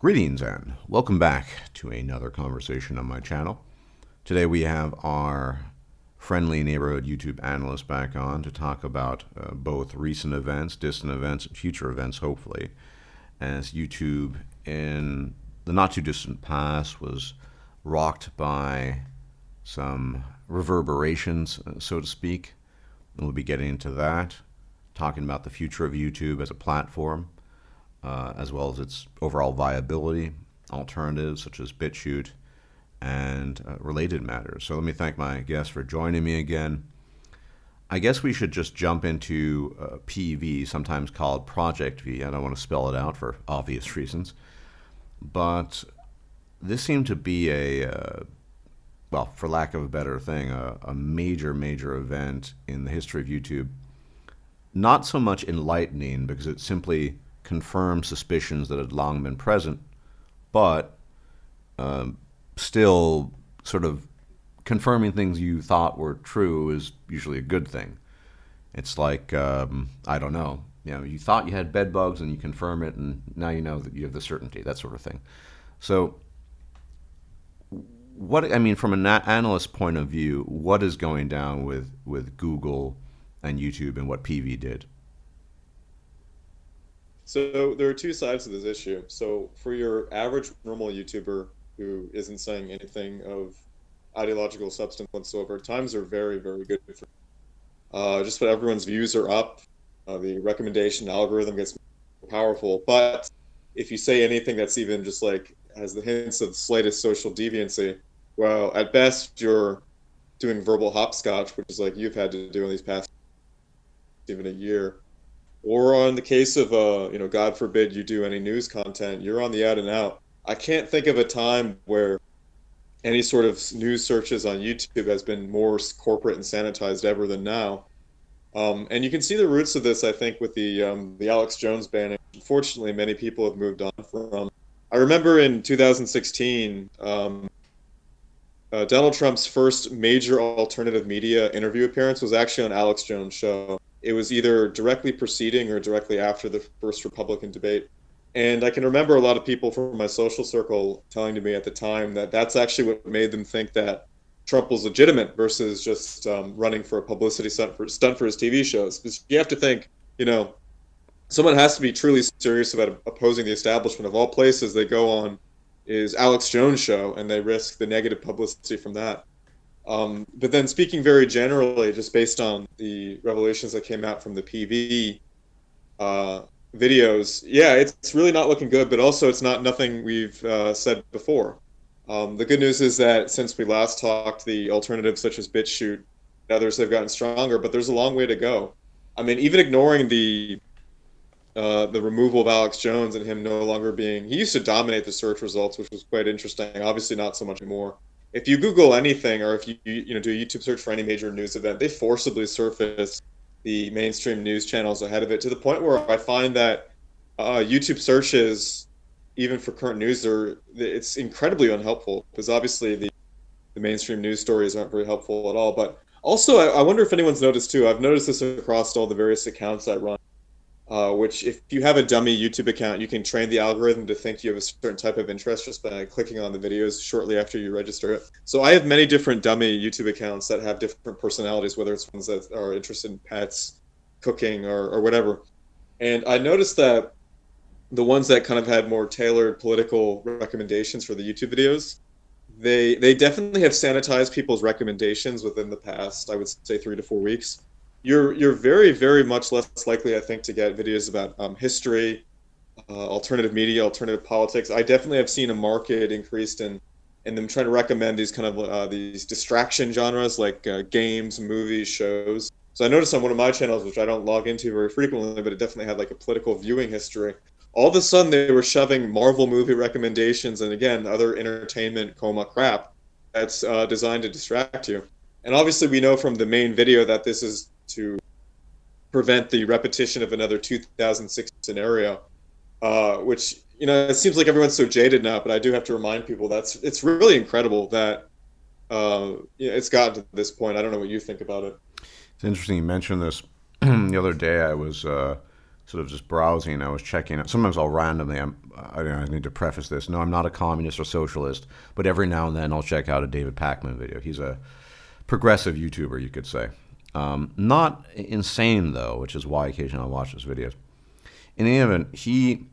Greetings and welcome back to another conversation on my channel. Today we have our friendly neighborhood YouTube analyst back on to talk about both recent events, distant events, and future events, hopefully, as YouTube in the not too distant past was rocked by some reverberations, so to speak. And we'll be getting into that, talking about the future of YouTube as a platform, as well as its overall viability, alternatives such as BitChute, and related matters. So let me thank my guests for joining me again. I guess we should just jump into PV, sometimes called Project V. I don't want to spell it out for obvious reasons. But this seemed to be well, for lack of a better thing, a major event in the history of YouTube. Not so much enlightening because it simply confirmed suspicions that had long been present, but still sort of confirming things you thought were true is usually a good thing. It's like, I don't know, you thought you had bed bugs and you confirm it and now you know that you have the certainty, that sort of thing. So from an analyst point of view, what is going down with Google and YouTube and what PV did? So there are two sides to this issue. So for your average normal YouTuber who isn't saying anything of ideological substance whatsoever, times are very good. Just when everyone's views are up, the recommendation algorithm gets more powerful. But if you say anything that's even just like has the hints of the slightest social deviancy, well, at best you're doing verbal hopscotch, which is like you've had to do in these past even a year. Or on the case of, God forbid you do any news content, you're on the out and out. I can't think of a time where any sort of news searches on YouTube has been more corporate and sanitized ever than now. And you can see the roots of this, I think, with the Alex Jones banning. Unfortunately, many people have moved on from. I remember in 2016, Donald Trump's first major alternative media interview appearance was actually on Alex Jones' show. It was either directly preceding or directly after the first Republican debate. And I can remember a lot of people from my social circle telling to me at the time that that's actually what made them think that Trump was legitimate versus just running for a publicity stunt for his TV shows. Because you have to think, someone has to be truly serious about opposing the establishment. Of all places they go on is Alex Jones' show, and they risk the negative publicity from that. But then speaking very generally, just based on the revelations that came out from the PV videos, yeah, it's really not looking good, but also it's not nothing we've said before. The good news is that since we last talked, the alternatives such as BitChute and others have gotten stronger, but there's a long way to go. I mean, even ignoring the removal of Alex Jones and him no longer being, he used to dominate the search results, which was quite interesting. Obviously not so much anymore. If you Google anything, or if you do a YouTube search for any major news event, they forcibly surface the mainstream news channels ahead of it, to the point where I find that YouTube searches, even for current news, it's incredibly unhelpful, because obviously the mainstream news stories aren't very helpful at all. But also, I wonder if anyone's noticed too, I've noticed this across all the various accounts I run, which if you have a dummy YouTube account, you can train the algorithm to think you have a certain type of interest just by clicking on the videos shortly after you register it. So I have many different dummy YouTube accounts that have different personalities, whether it's ones that are interested in pets, cooking, or whatever. And I noticed that the ones that kind of had more tailored political recommendations for the YouTube videos, they definitely have sanitized people's recommendations within the past, I would say, 3 to 4 weeks. You're very much less likely, I think, to get videos about history, alternative media, alternative politics. I definitely have seen a marked increase in them trying to recommend these kind of these distraction genres like games, movies, shows. So I noticed on one of my channels, which I don't log into very frequently, but it definitely had like a political viewing history. All of a sudden, they were shoving Marvel movie recommendations and, again, other entertainment crap that's designed to distract you. And obviously, we know from the main video that this is to prevent the repetition of another 2006 scenario, which, it seems like everyone's so jaded now, but I do have to remind people it's really incredible that it's gotten to this point. I don't know what you think about it. It's interesting you mentioned this. The other day I was sort of just browsing, I was checking it. Sometimes I'll randomly, I need to preface this. No, I'm not a communist or socialist, but every now and then I'll check out a David Pakman video. He's a progressive YouTuber, you could say. Not insane, though, which is why occasionally I'll watch his videos. In any event, he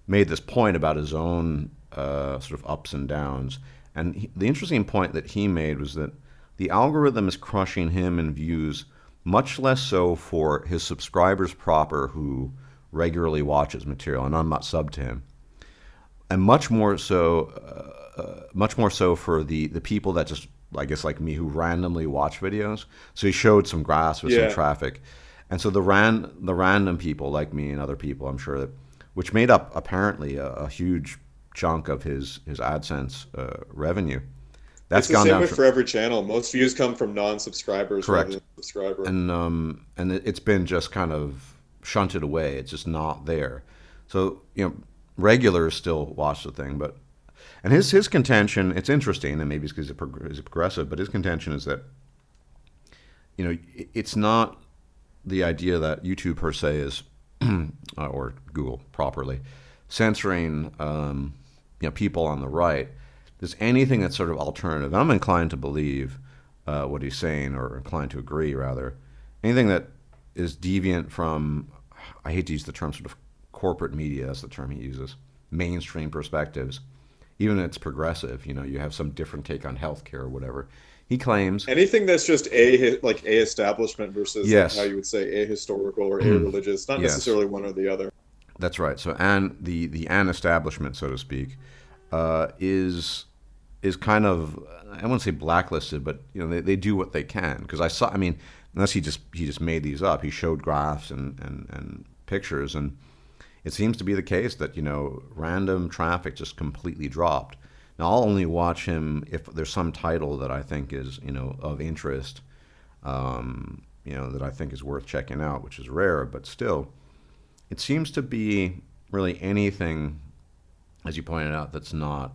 made this point about his own sort of ups and downs. And the interesting point that he made was that the algorithm is crushing him in views, much less so for his subscribers proper who regularly watch his material, and I'm not sub to him, and much more so for the people that just, I guess, like me, who randomly watch videos. So he showed some graphs with some traffic, and so the random people like me and other people, I'm sure, that which made up apparently a huge chunk of his AdSense revenue. That's the same way for every channel. Most views come from non-subscribers rather than subscribers. And it's been just kind of shunted away. It's just not there. So, regulars still watch the thing, and his contention, it's interesting, and maybe it's because he's a progressive, but his contention is that, it's not the idea that YouTube per se is, or Google properly, censoring, people on the right. There's anything that's sort of alternative. I'm inclined to believe what he's saying, or inclined to agree, rather. Anything that is deviant from, I hate to use the term sort of corporate media, that's the term he uses, mainstream perspectives, even if it's progressive, you have some different take on healthcare or whatever. He claims anything that's just a establishment versus like how you would say ahistorical or a-religious, not necessarily one or the other. That's right. So, and the an establishment, so to speak, is kind of, I wouldn't say blacklisted, but they do what they can. Because unless he just made these up, he showed graphs and pictures, and it seems to be the case that random traffic just completely dropped. Now I'll only watch him if there's some title that I think is of interest, that I think is worth checking out, which is rare, but still, it seems to be really anything, as you pointed out, that's not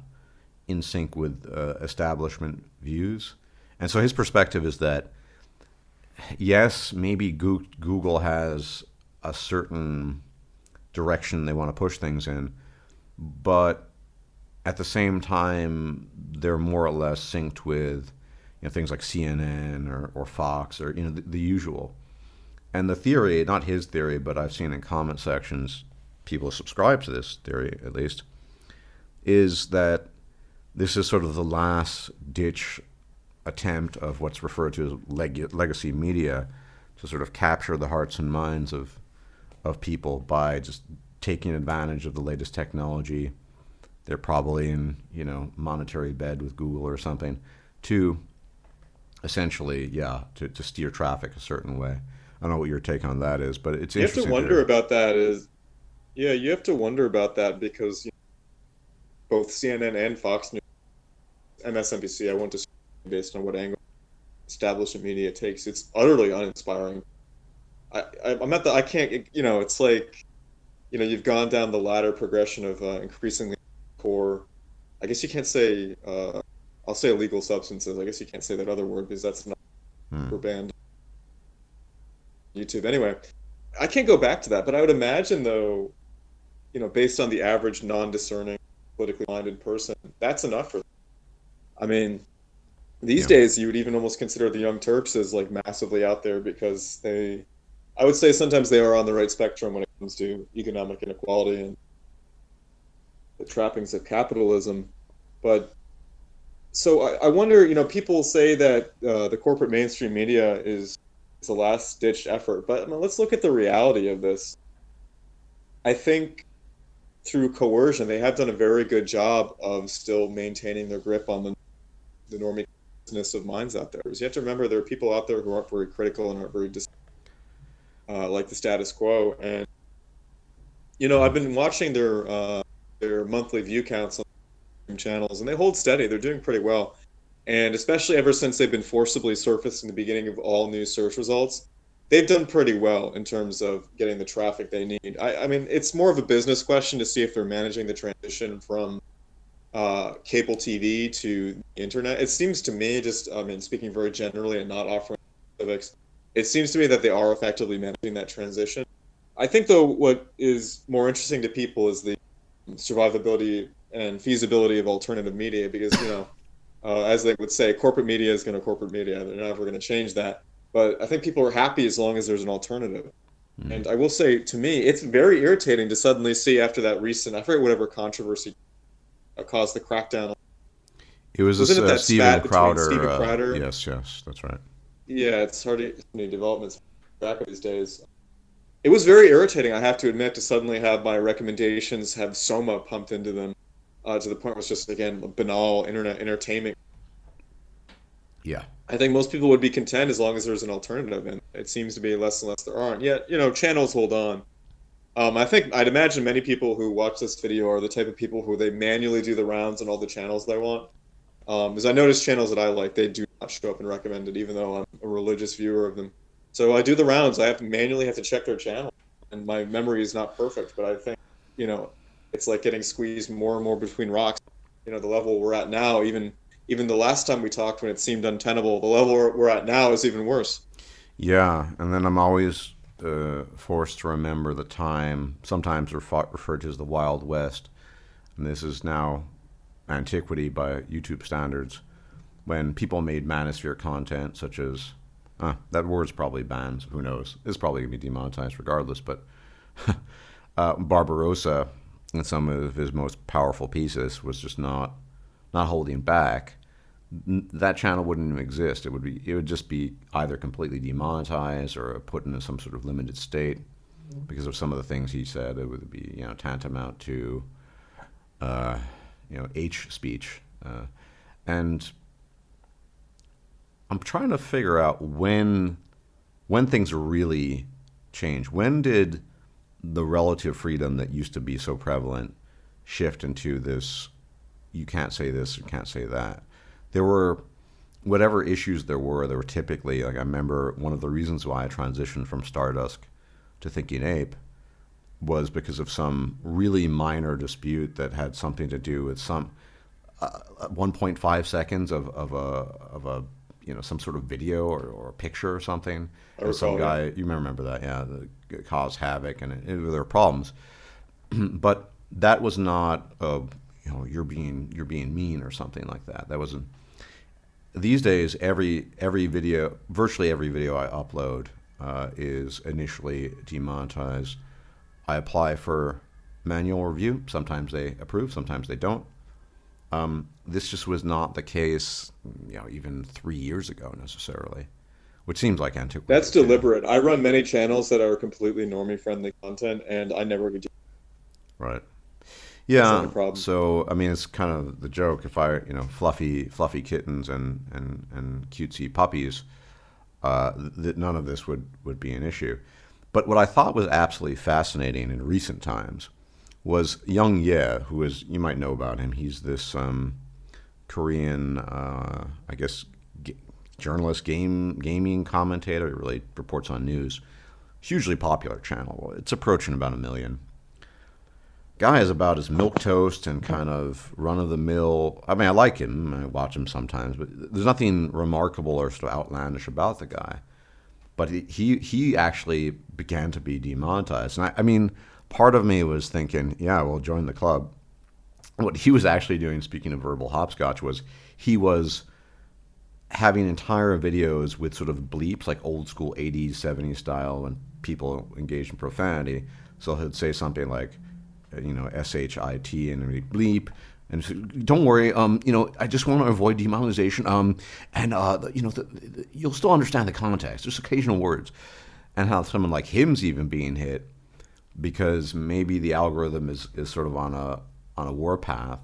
in sync with establishment views. And so his perspective is that, yes, maybe Google has a certain direction they want to push things in, but at the same time, they're more or less synced with things like CNN or Fox or the usual. And the theory, not his theory, but I've seen in comment sections, people subscribe to this theory at least, is that this is sort of the last ditch attempt of what's referred to as legacy media to sort of capture the hearts and minds of people by just taking advantage of the latest technology. They're probably in monetary bed with Google or something to essentially to steer traffic a certain way. I don't know what your take on that is, but it's interesting. You have to wonder about that. You have to wonder about that because both CNN and Fox News, MSNBC, I won't disagree based on what angle establishment media takes. It's utterly uninspiring. I can't, it's like, you've gone down the ladder progression of increasingly core, I guess you can't say, I'll say illegal substances. I guess you can't say that other word because that's not banned YouTube. Anyway, I can't go back to that, but I would imagine though, based on the average non-discerning, politically minded person, that's enough for them. I mean, these days you would even almost consider the Young Turks as like massively out there because I would say sometimes they are on the right spectrum when it comes to economic inequality and the trappings of capitalism. But so I wonder, people say that the corporate mainstream media is a last-ditch effort, but let's look at the reality of this. I think through coercion, they have done a very good job of still maintaining their grip on the normie business of minds out there. Because you have to remember there are people out there who aren't very critical and aren't very like the status quo. And I've been watching their monthly view counts on channels, and they hold steady. They're doing pretty well. And especially ever since they've been forcibly surfaced in the beginning of all new search results, they've done pretty well in terms of getting the traffic they need. I mean, it's more of a business question to see if they're managing the transition from cable TV to the internet. It seems to me, speaking very generally and not offering specifics, it seems to me that they are effectively managing that transition. I think though what is more interesting to people is the survivability and feasibility of alternative media because, as they would say, corporate media is going to corporate media. They're never going to change that. But I think people are happy as long as there's an alternative. Mm. And I will say, to me, it's very irritating to suddenly see after that recent, I forget whatever controversy caused the crackdown. It was Wasn't it this that Steven spat between Crowder. Steven Crowder? Yes, that's right. Yeah, it's hard to any developments back these days. It was very irritating, I have to admit, to suddenly have my recommendations have Soma pumped into them to the point where it's just, again, banal internet entertainment. Yeah. I think most people would be content as long as there's an alternative, and it seems to be less and less there aren't. Yet, channels hold on. I'd imagine many people who watch this video are the type of people who they manually do the rounds on all the channels they want. As I notice channels that I like, they do not show up and recommended, even though I'm a religious viewer of them. So I do the rounds. I manually have to check their channel, and my memory is not perfect. But I think, it's like getting squeezed more and more between rocks. The level we're at now, even the last time we talked when it seemed untenable, the level we're at now is even worse. Yeah, and then I'm always forced to remember the time, sometimes referred to as the Wild West, and this is now antiquity by YouTube standards, when people made manosphere content such as, that word's probably banned, who knows, it's probably going to be demonetized regardless, but Barbarossa, in some of his most powerful pieces, was just not holding back. That channel wouldn't even exist. It would just be either completely demonetized or put into some sort of limited state because of some of the things he said. It would be tantamount to H speech, and I'm trying to figure out when things really change. When did the relative freedom that used to be so prevalent shift into this? You can't say this, you can't say that. There were whatever issues there were typically, like I remember one of the reasons why I transitioned from Stardust to Thinking-Ape was because of some really minor dispute that had something to do with some 1.5 seconds of a some sort of video or a picture or something. And some guy, you remember that, yeah, that caused havoc, and there were problems. But that was not you're being mean or something like that. That wasn't. These days, virtually every video I upload is initially demonetized. I apply for manual review. Sometimes they approve, sometimes they don't. This just was not the case, even 3 years ago necessarily, which seems like antiquity. That's deliberate. I run many channels that are completely normie-friendly content, and I never get. Right. Yeah. So I mean, it's kind of the joke. If I, fluffy kittens and cutesy puppies, that none of this would be an issue. But what I thought was absolutely fascinating in recent times was Young Ye, who is, you might know about him. He's this Korean, I guess, journalist, gaming commentator. He really reports on news. Hugely popular channel. It's approaching about 1 million. Guy is about as milquetoast and kind of run-of-the-mill. I mean, I like him. I watch him sometimes, but there's nothing remarkable or sort of outlandish about the guy. But he actually began to be demonetized. And I mean, part of me was thinking, yeah, well, join the club. What he was actually doing, speaking of verbal hopscotch, was he was having entire videos with sort of bleeps, like old school 80s, 70s style, when people engaged in profanity. So he'd say something like, shit, and we bleep, and so, don't worry, I just want to avoid demonetization, you'll still understand the context. There's occasional words, and how someone like him's even being hit because maybe the algorithm is sort of on a warpath,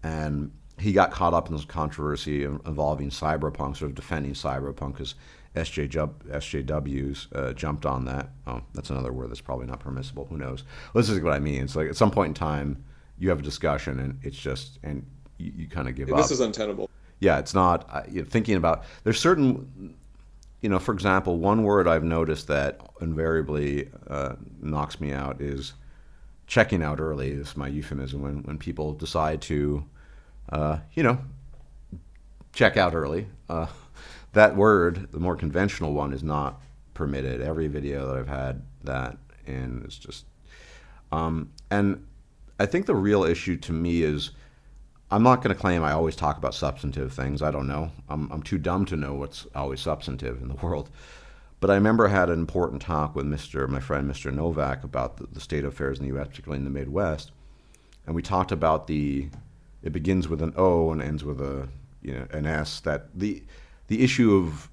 and he got caught up in this controversy involving cyberpunk, sort of defending cyberpunk because SJWs jumped on that. Oh, that's another word that's probably not permissible. Who knows? Well, this is what I mean. It's like at some point in time, you have a discussion, and it's just, and you kind of give up. This is untenable. Yeah, it's not. Thinking about, there's certain, for example, one word I've noticed that invariably knocks me out is checking out early. This is my euphemism when people decide to, check out early. That word, the more conventional one, is not permitted. Every video that I've had that in. It's just, and I think the real issue to me is I'm not going to claim I always talk about substantive things. I don't know. I'm too dumb to know what's always substantive in the world. But I remember I had an important talk with my friend Mr. Novak about the state of affairs in the U.S., particularly in the Midwest, and we talked about it begins with an O and ends with an S. That the issue of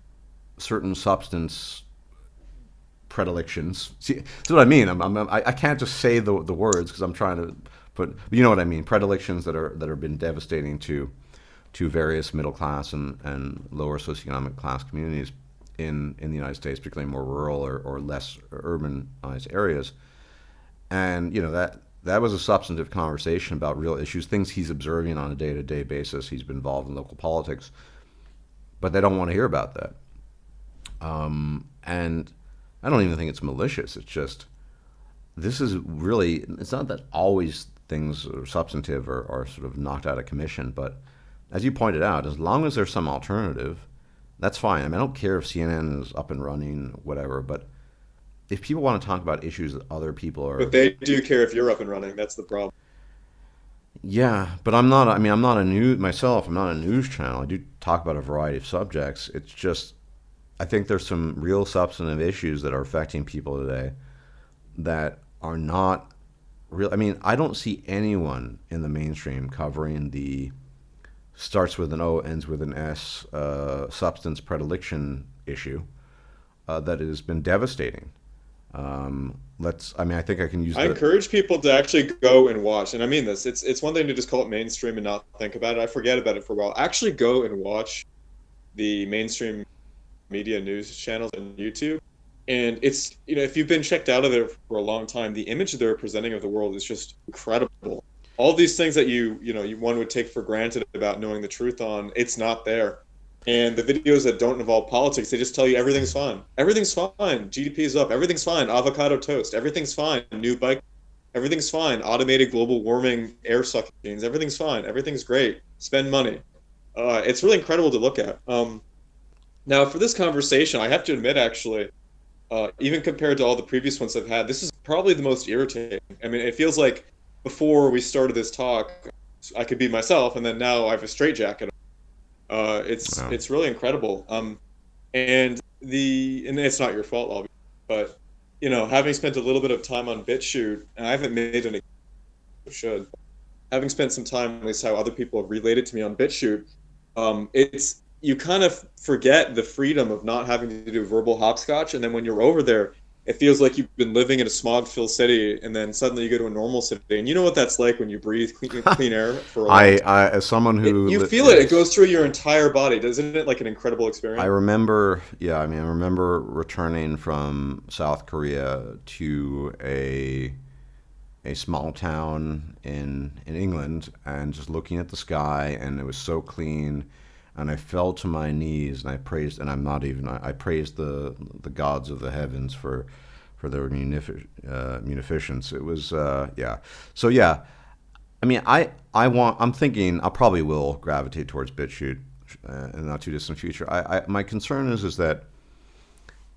certain substance predilections. See, that's what I mean. I can't just say the words because I'm trying to put. You know what I mean? Predilections that have been devastating to various middle class and lower socioeconomic class communities in the United States, particularly more rural or less urbanized areas. And that was a substantive conversation about real issues, things he's observing on a day-to-day basis. He's been involved in local politics, but they don't want to hear about that. And I don't even think it's malicious. It's just, this is really, it's not that always things are substantive or sort of knocked out of commission, but as you pointed out, as long as there's some alternative, that's fine. I mean, I don't care if CNN is up and running, whatever, but if people want to talk about issues that other people are... But they do care if you're up and running. That's the problem. Yeah, but I'm not a news channel. I do talk about a variety of subjects. It's just, I think there's some real substantive issues that are affecting people today that are not real. I mean, I don't see anyone in the mainstream covering the starts with an O, ends with an S, substance predilection issue that has been devastating. I think I can use I encourage people to actually go and watch, and I mean this, it's one thing to just call it mainstream and not think about it. I forget about it for a while. Actually go and watch the mainstream media news channels on YouTube. And it's, if you've been checked out of it for a long time, the image they're presenting of the world is just incredible. All these things that one would take for granted about knowing the truth on, it's not there. And the videos that don't involve politics, they just tell you everything's fine. Everything's fine. GDP's up. Everything's fine. Avocado toast. Everything's fine. New bike. Everything's fine. Automated global warming air sucking machines. Everything's fine. Everything's great. Spend money. It's really incredible to look at. Now, for this conversation, I have to admit, actually, even compared to all the previous ones I've had, this is probably the most irritating. I mean, it feels like before we started this talk, I could be myself, and then now I have a straitjacket. It's really incredible. And it's not your fault, obviously, but having spent a little bit of time on BitChute, and I haven't made any, should, having spent some time, at least how other people have related to me on BitChute, you kind of forget the freedom of not having to do verbal hopscotch, and then when you're over there, it feels like you've been living in a smog-filled city, and then suddenly you go to a normal city, and you know what that's like when you breathe clean air for a long time. As someone who... You feel it. It goes through your entire body. Isn't it like an incredible experience? I remember returning from South Korea to a small town in England and just looking at the sky, and it was so clean, and I fell to my knees and I praised, and I praised the gods of the heavens for their munificence. It was So yeah, I mean, I'm thinking I probably will gravitate towards BitChute in the not too distant future. My concern is that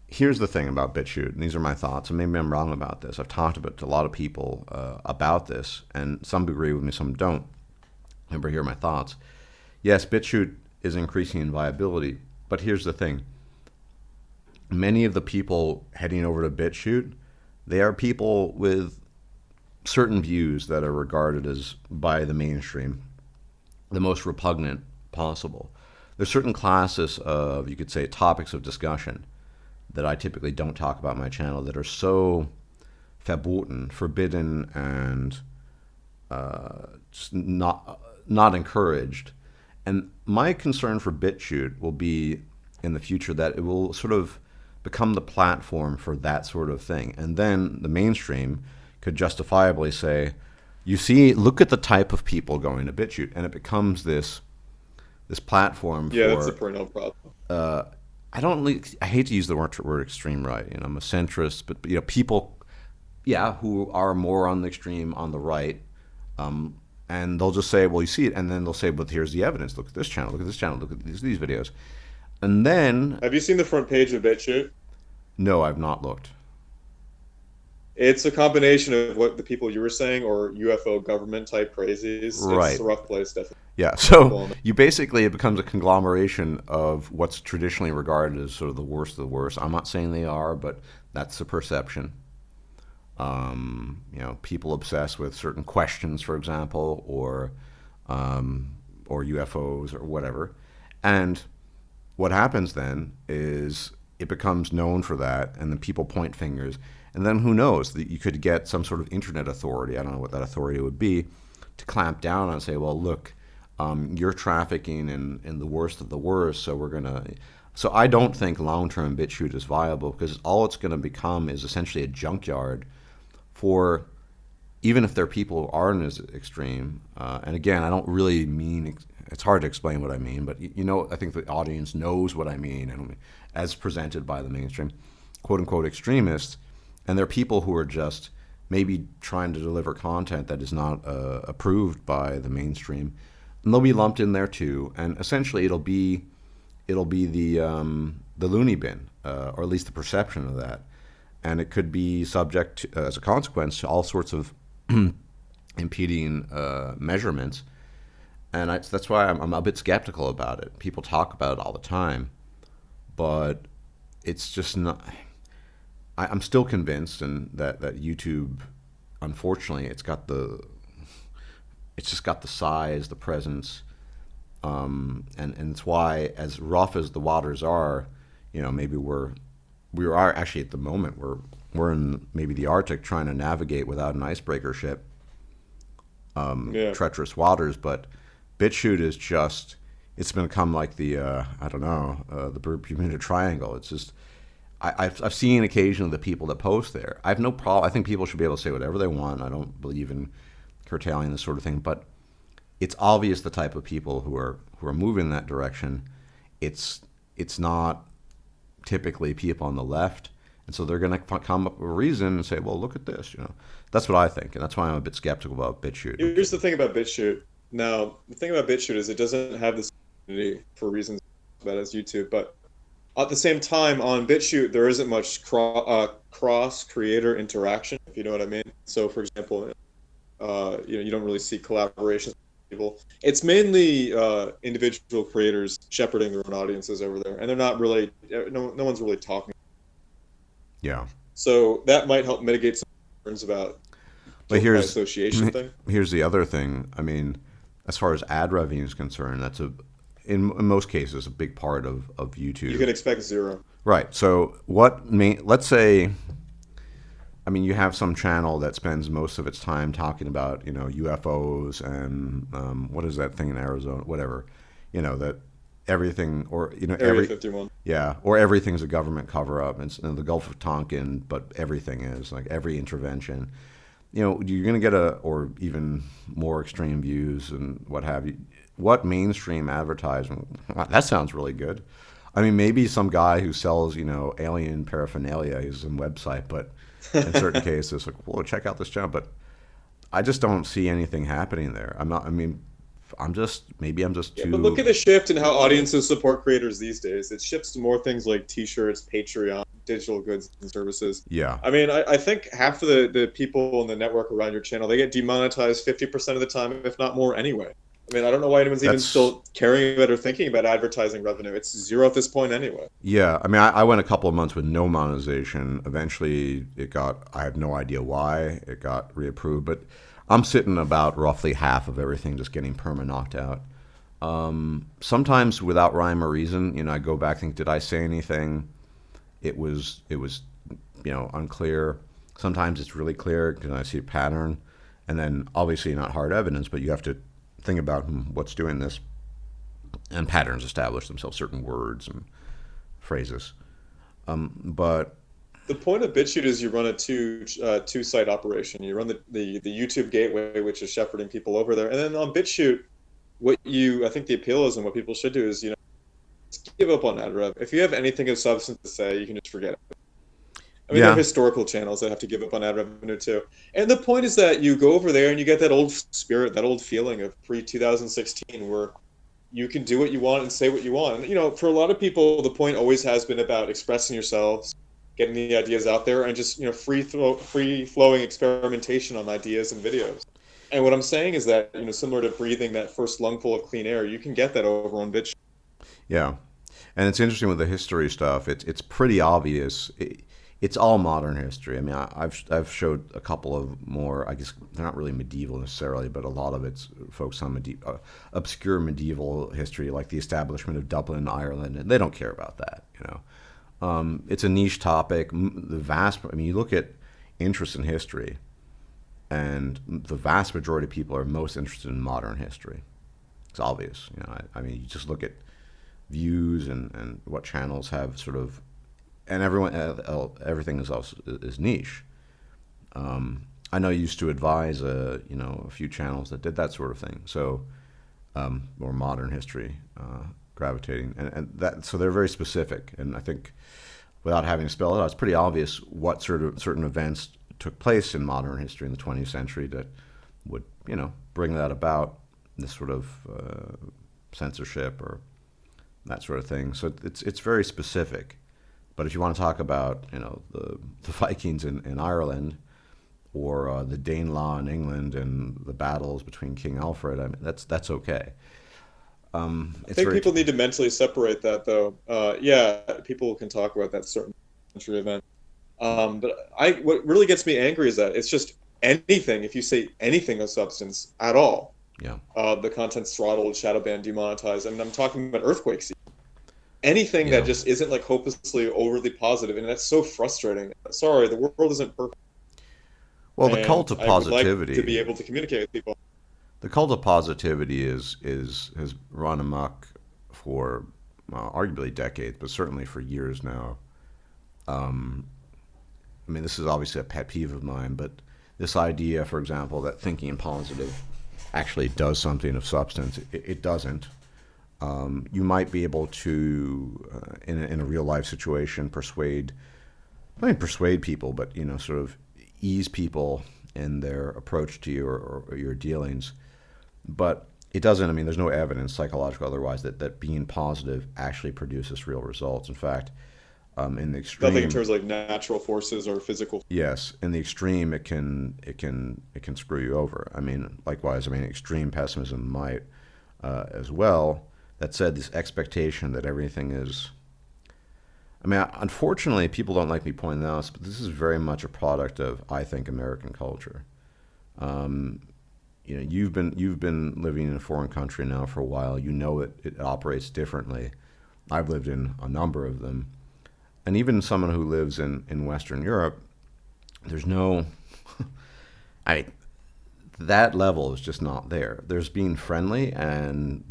here's the thing about BitChute, and these are my thoughts, and maybe I'm wrong about this. I've talked to a lot of people about this, and some agree with me, some don't. Remember, here are my thoughts. Yes, BitChute is increasing in viability, but here's the thing. Many of the people heading over to BitChute, they are people with certain views that are regarded as, by the mainstream, the most repugnant possible. There's certain classes of, you could say, topics of discussion that I typically don't talk about on my channel that are so verboten, forbidden, and just not encouraged. And my concern for BitChute will be in the future that it will sort of become the platform for that sort of thing. And then the mainstream could justifiably say, you see, look at the type of people going to BitChute. And it becomes this platform for... Yeah, that's a perennial problem. I hate to use the word extreme right. I'm a centrist, but people, who are more on the extreme on the right, and they'll just say, well, you see it, and then they'll say, but here's the evidence. Look at this channel. Look at this channel. Look at these videos. And then... Have you seen the front page of BitChute? No, I've not looked. It's a combination of what the people you were saying or UFO government type crazies. It's Right. a rough place, definitely. Yeah. So Well, you basically, it becomes a conglomeration of what's traditionally regarded as sort of the worst of the worst. I'm not saying they are, but that's the perception. People obsessed with certain questions, for example, or UFOs or whatever. And what happens then is it becomes known for that, and then people point fingers, and then who knows that you could get some sort of internet authority. I don't know what that authority would be to clamp down on and say, well, look, you're trafficking in the worst of the worst, so we're gonna. So I don't think long-term BitChute is viable because all it's going to become is essentially a junkyard for even if there are people who aren't as extreme. And again, I don't really mean it's hard to explain what I mean, but I think the audience knows what I mean, and as presented by the mainstream, quote unquote extremists, and they're people who are just maybe trying to deliver content that is not approved by the mainstream, and they'll be lumped in there too. And essentially, it'll be the loony bin, or at least the perception of that, and it could be subject to, as a consequence to all sorts of impeding measurements. And that's why I'm a bit skeptical about it. People talk about it all the time, but it's just not. I'm still convinced, and that YouTube, unfortunately, it's just got the size, the presence, and it's why, as rough as the waters are, maybe we are actually at the moment we're in maybe the Arctic trying to navigate without an icebreaker ship, yeah. treacherous waters. But BitChute is just it's become like the I don't know the Bermuda Triangle. It's just I've seen occasionally the people that post there. I have no problem. I think people should be able to say whatever they want. I don't believe in curtailing this sort of thing, but it's obvious the type of people who are moving in that direction. It's not typically people on the left, and so they're going to come up with a reason and say, "Well, look at this." That's what I think, and that's why I'm a bit skeptical about BitChute. Here's the thing about BitChute. Now, the thing about BitChute is it doesn't have this community for reasons about as YouTube, but at the same time, on BitChute, there isn't much cross-creator interaction, if you know what I mean. So, for example, you don't really see collaborations with people. It's mainly individual creators shepherding their own audiences over there, and they're not really, no one's really talking. Yeah. So that might help mitigate some concerns about But guilt by association thing. here's the other thing. I mean, as far as ad revenue is concerned, that's in most cases a big part of YouTube. You can expect zero. Right. So let's say, I mean, you have some channel that spends most of its time talking about, UFOs and what is that thing in Arizona, whatever, that everything, or Area 51. yeah, or everything's a government cover up. It's the Gulf of Tonkin, but everything is like every intervention. You're going to get or even more extreme views and what have you. What mainstream advertisement? That sounds really good. I mean, maybe some guy who sells, alien paraphernalia is some website, but in certain cases, like, well, check out this channel. But I just don't see anything happening there. Maybe I'm just too. But look at the shift in how audiences support creators these days. It shifts to more things like T-shirts, Patreon, digital goods and services. Yeah. I mean, I think half of the people in the network around your channel, they get demonetized 50% of the time, if not more anyway. I mean, I don't know why anyone's even still caring about or thinking about advertising revenue. It's zero at this point anyway. Yeah, I mean, I went a couple of months with no monetization. Eventually, I have no idea why it got reapproved, but I'm sitting about roughly half of everything just getting perma knocked out. Sometimes without rhyme or reason, I go back and think, did I say anything? It was unclear. Sometimes it's really clear because I see a pattern, and then obviously not hard evidence, but you have to think about what's doing this, and patterns establish themselves, certain words and phrases. But the point of BitChute is you run a two-site operation. You run the YouTube gateway, which is shepherding people over there, and then on BitChute, I think the appeal is and what people should do is just give up on ad rev. If you have anything of substance to say, you can just forget it. I mean, there are historical channels that have to give up on ad revenue too. And the point is that you go over there and you get that old spirit, that old feeling of pre-2016 where you can do what you want and say what you want. And, for a lot of people, the point always has been about expressing yourselves getting the ideas out there, and just free flowing experimentation on ideas and videos. And what I'm saying is that, similar to breathing that first lungful of clean air, you can get that over on BitChute. Yeah. And it's interesting with the history stuff. It's pretty obvious. It's all modern history. I mean, I've showed a couple of more. I guess they're not really medieval necessarily, but a lot of it's focused on obscure medieval history, like the establishment of Dublin, Ireland, and they don't care about that. It's a niche topic. The vast. I mean, you look at interest in history, and the vast majority of people are most interested in modern history. It's obvious. I mean, you just look at views and what channels have sort of, and everything is also is niche. I know I used to advise a few channels that did that sort of thing. So more modern history gravitating, and that, so they're very specific. And I think without having to spell it out, it's pretty obvious what sort of certain events took place in modern history in the 20th century that would bring that about, this sort of censorship or that sort of thing. So it's very specific. But if you want to talk about the Vikings in Ireland, or the Danelaw in England and the battles between King Alfred, I mean that's okay. I think people need to mentally separate that, though. Yeah, people can talk about that certain century event. But what really gets me angry is that it's just anything. If you say anything of substance at all, Yeah. The content's throttled, shadow banned, demonetized, and I'm talking about earthquakes. Anything Yeah. that just isn't like hopelessly overly positive, and that's so frustrating. Sorry, the world isn't perfect, Well, the and cult of I would like to be positivity, able to communicate with people. the cult of positivity has run amok for arguably decades, but certainly for years now. I mean, this is obviously a pet peeve of mine, but this idea, for example, that thinking positive actually does something of substance, it doesn't. You might be able to, in a real life situation, I mean, persuade people, but sort of ease people in their approach to you, or your dealings. But it doesn't. I mean, there's no evidence, psychological otherwise, that being positive actually produces real results. In fact, in the Nothing in extreme, terms of like natural forces or physical. yes, in the extreme, it can screw you over. I mean, likewise, I mean, extreme pessimism might as well. That said, this expectation that everything is. I mean, unfortunately, people don't like me pointing out, but this is very much a product of, I think, American culture. Um, you've been living in a foreign country now for a while. You know it operates differently. I've lived in a number of them, and even someone who lives in Western Europe, there's no, I that level is just not there. There's being friendly, and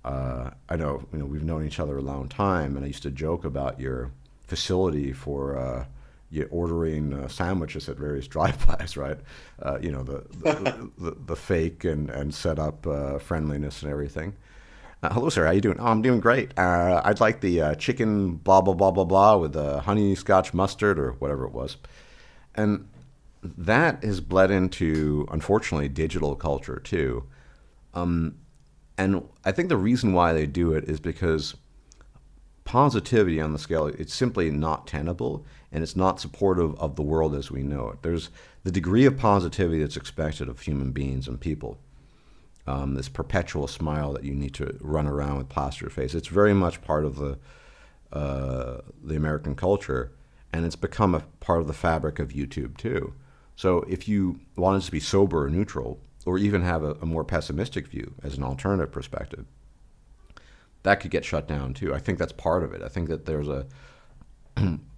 I know we've known each other a long time, and I used to joke about your facility for you ordering sandwiches at various drive-bys, right? The fake and set up friendliness and everything. Hello, sir. How you doing? Oh, I'm doing great. I'd like the chicken blah blah blah blah blah with the honey scotch mustard or whatever it was, and that has bled into, unfortunately, digital culture too. And I think the reason why they do it is because positivity on the scale, it's simply not tenable, and it's not supportive of the world as we know it. There's the degree of positivity that's expected of human beings and people. This perpetual smile that you need to run around with plaster your face. It's very much part of the American culture, and it's become a part of the fabric of YouTube too. So if you wanted to be sober or neutral, or even have a more pessimistic view as an alternative perspective, that could get shut down too. I think that's part of it. I think that there's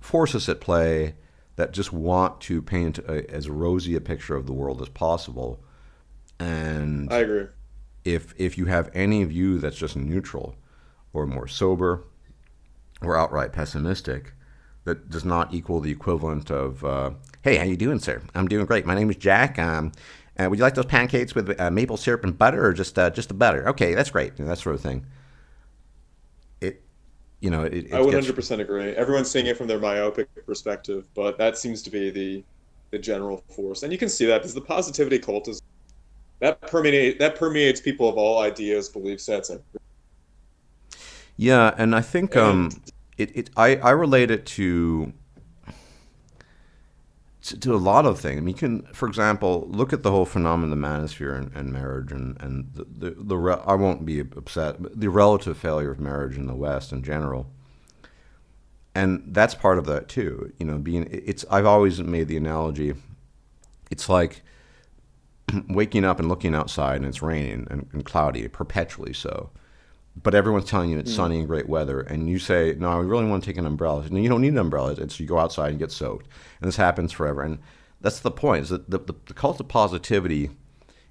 forces at play that just want to paint as rosy a picture of the world as possible. And I agree. if you have any view that's just neutral, or more sober, or outright pessimistic, that does not equal the equivalent of, hey, how you doing, sir? I'm doing great. My name is Jack. Would you like those pancakes with maple syrup and butter, or just the butter? Okay, that's great. That sort of thing. It I would gets. 100% agree. Everyone's seeing it from their myopic perspective, but that seems to be the general force, and you can see that because the positivity cult is that permeates people of all ideas, belief sets, and Yeah, and I think and I relate it to a lot of things. I mean, you can, for example, look at the whole phenomenon of the manosphere and marriage, and I won't be upset, but the relative failure of marriage in the West in general, and that's part of that too. I've always made the analogy. It's like waking up and looking outside and it's raining and cloudy, perpetually so. But everyone's telling you it's sunny and great weather, and you say, "No, I really want to take an umbrella." No, you don't need an umbrella. And so you go outside and get soaked, and this happens forever. And that's the point: is that the cult of positivity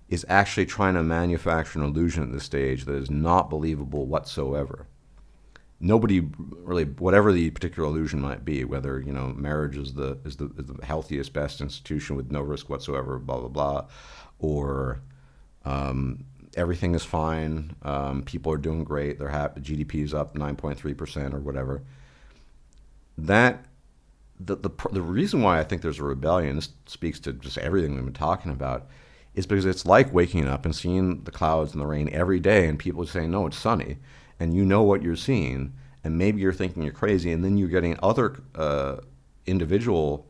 is actually trying to manufacture an illusion at this stage that is not believable whatsoever. Nobody really, whatever the particular illusion might be, whether marriage is the healthiest, best institution with no risk whatsoever, blah blah blah, or everything is fine. People are doing great. They're happy. GDP is up 9.3% or whatever. That the reason why I think there's a rebellion. This speaks to just everything we've been talking about, is because it's like waking up and seeing the clouds and the rain every day, and people are saying, "No, it's sunny," and you know what you're seeing, and maybe you're thinking you're crazy, and then you're getting other individual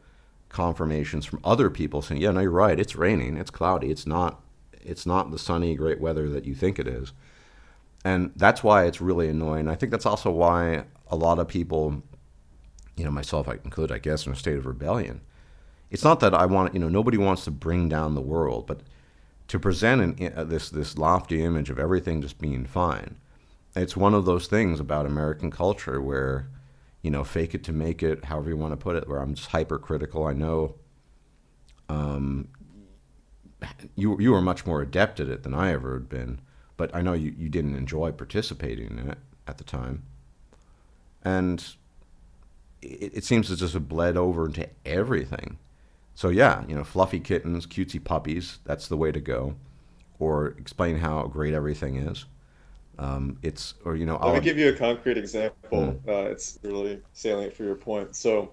confirmations from other people saying, "Yeah, no, you're right. It's raining. It's cloudy. It's not the sunny, great weather that you think it is." And that's why it's really annoying. I think that's also why a lot of people, myself included, I guess, in a state of rebellion. It's not that I want, nobody wants to bring down the world, but to present this lofty image of everything just being fine. It's one of those things about American culture where, fake it to make it, however you want to put it, where I'm just hypercritical. I know you were much more adept at it than I ever had been, but I know you didn't enjoy participating in it at the time. And it seems to just have bled over into everything. So yeah, fluffy kittens, cutesy puppies, that's the way to go. Or explain how great everything is. Let me give you a concrete example. It's really salient for your point. So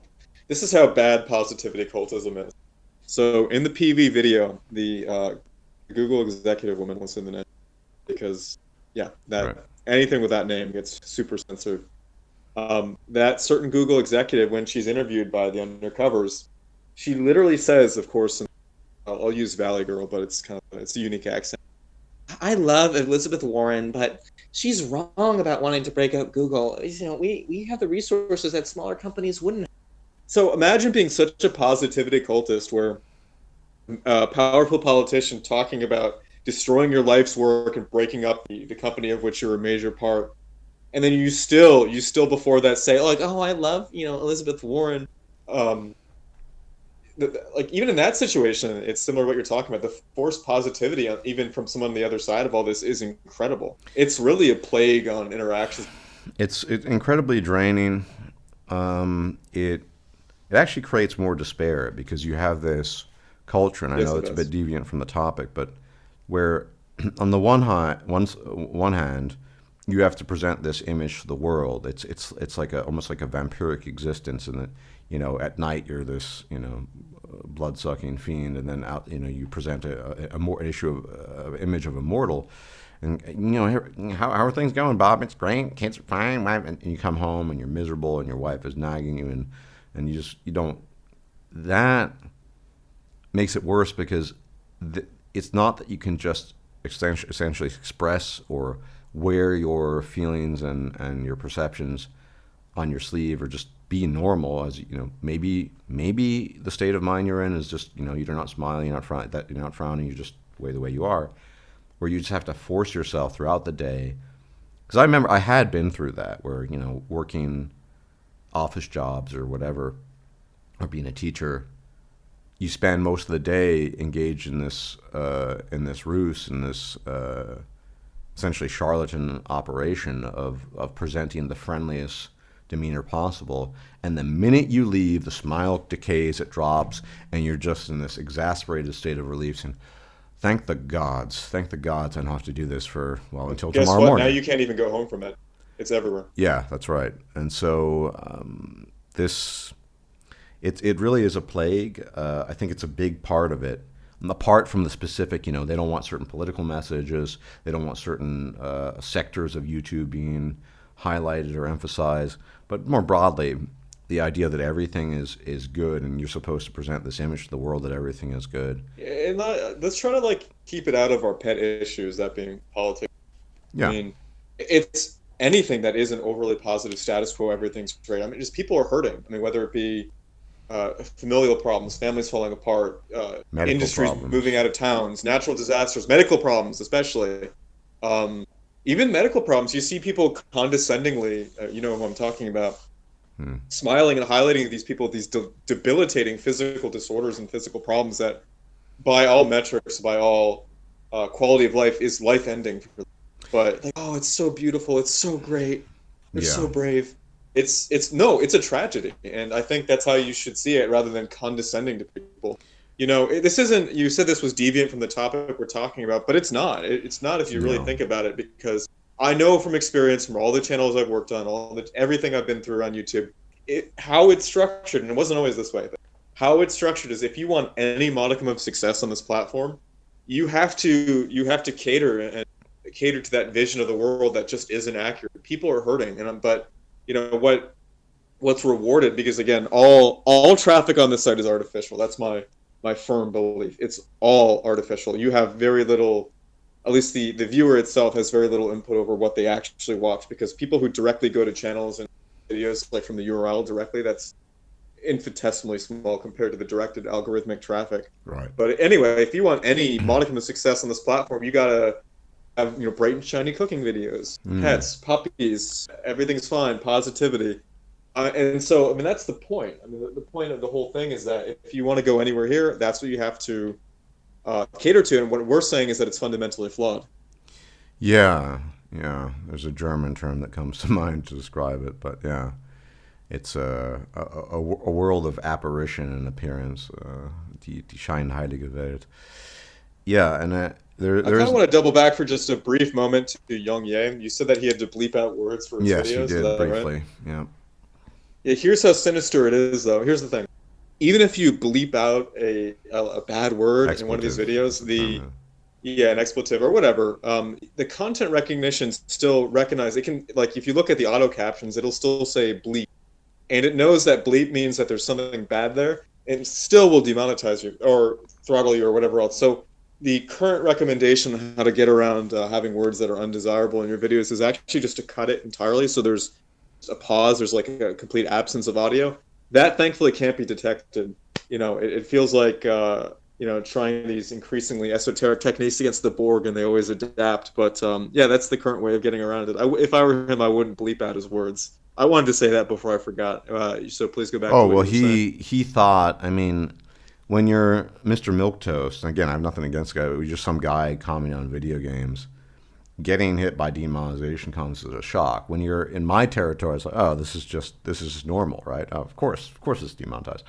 this is how bad positivity cultism is. So in the PV video, the Google executive woman was in the name because, anything with that name gets super censored. That certain Google executive, when she's interviewed by the undercovers, she literally says, of course, and I'll use Valley Girl, but it's a unique accent. I love Elizabeth Warren, but she's wrong about wanting to break up Google. We have the resources that smaller companies wouldn't have. So imagine being such a positivity cultist where a powerful politician talking about destroying your life's work and breaking up the company of which you're a major part. And then you still before that say, like, "Oh, I love, Elizabeth Warren." Even in that situation, it's similar to what you're talking about. The forced positivity, even from someone on the other side of all this, is incredible. It's really a plague on interactions. It's incredibly draining. It actually creates more despair because you have this culture, and I know it's a bit deviant from the topic, but where on the one hand, you have to present this image to the world. It's like almost like a vampiric existence, and that at night you're this blood-sucking fiend, and then out you present an image of a mortal, and how are things going, Bob? It's great, kids are fine, and you come home and you're miserable, and your wife is nagging you, and you don't. That makes it worse because it's not that you can just essentially express or wear your feelings and your perceptions on your sleeve, or just be normal. As maybe the state of mind you're in is just you're not smiling, you're not frowning, you're just the way you are, where you just have to force yourself throughout the day. Because I remember I had been through that, where working office jobs or whatever, or being a teacher, you spend most of the day engaged in this ruse, in this essentially charlatan operation of presenting the friendliest demeanor possible, and the minute you leave, the smile decays, it drops, and you're just in this exasperated state of relief, and thank the gods I don't have to do this until tomorrow morning. Now you can't even go home from it. It's everywhere. Yeah, that's right. And so it really is a plague. I think it's a big part of it. And apart from the specific, they don't want certain political messages. They don't want certain sectors of YouTube being highlighted or emphasize, but more broadly, the idea that everything is good, and you're supposed to present this image to the world that everything is good. And let's try to like keep it out of our pet issues, that being politics. I Yeah, mean, it's anything that isn't overly positive status quo, everything's great. I mean, just people are hurting. I mean, whether it be familial problems, families falling apart, medical industries problems. moving out of towns, natural disasters, medical problems, especially. Um, Even medical problems, you see people condescendingly, you know who I'm talking about, Hmm. smiling and highlighting these people with these debilitating physical disorders and physical problems that, by all metrics, by all quality of life, is life ending for them. But like, oh, it's so beautiful, it's so great, they're Yeah, so brave. It's no, it's a tragedy, and I think that's how you should see it, rather than condescending to people. You know, this isn't. You said this was deviant from the topic we're talking about, but it's not. It's not if you really no, think about it, because I know from experience, from all the channels I've worked on, everything I've been through on YouTube, how it's structured, and it wasn't always this way. But how it's structured is, if you want any modicum of success on this platform, you have to cater to that vision of the world that just isn't accurate. People are hurting, but you know what's rewarded, because again, all traffic on this site is artificial. That's my firm belief. It's all artificial. You have very little, at least the viewer itself has very little input over what they actually watch, because people who directly go to channels and videos like from the URL directly, that's infinitesimally small compared to the directed algorithmic traffic. right. But anyway, if you want any modicum of success on this platform, you gotta have, bright and shiny cooking videos, Mm. pets, puppies, everything's fine, positivity. And so, I mean, that's the point. I mean, the point of the whole thing is that if you want to go anywhere here, that's what you have to cater to. And what we're saying is that it's fundamentally flawed. Yeah, yeah. There's a German term that comes to mind to describe it, but yeah, it's a world of apparition and appearance. Die scheinheilige Welt. Yeah, and I kind there's of want to double back for just a brief moment to Young Ye. You said that he had to bleep out words for his yes, he videos. Is did that right? briefly. Yeah. Yeah, here's how sinister it is, though. Here's the thing. Even if you bleep out a bad word in one of these Expletive is videos, the term. yeah, an expletive or whatever, the content recognition still recognize it. Can, like, if you look at the auto captions, it'll still say bleep, and it knows that bleep means that there's something bad there, and still will demonetize you or throttle you or whatever else. So the current recommendation on how to get around having words that are undesirable in your videos is actually just to cut it entirely. So there's a pause, there's like a complete absence of audio. That thankfully can't be detected. It feels like trying these increasingly esoteric techniques against the Borg, and they always adapt. But yeah, that's the current way of getting around it. If I were him, I wouldn't bleep out his words. I wanted to say that before I forgot. So please go back to Oh what well, you were saying. he thought. I mean, when you're Mr. Milquetoast, and again, I have nothing against the guy. It was just some guy commenting on video games. Getting hit by demonetization comes as a shock. When you're in my territory, it's like, oh, this is normal, right? Oh, of course, it's demonetized.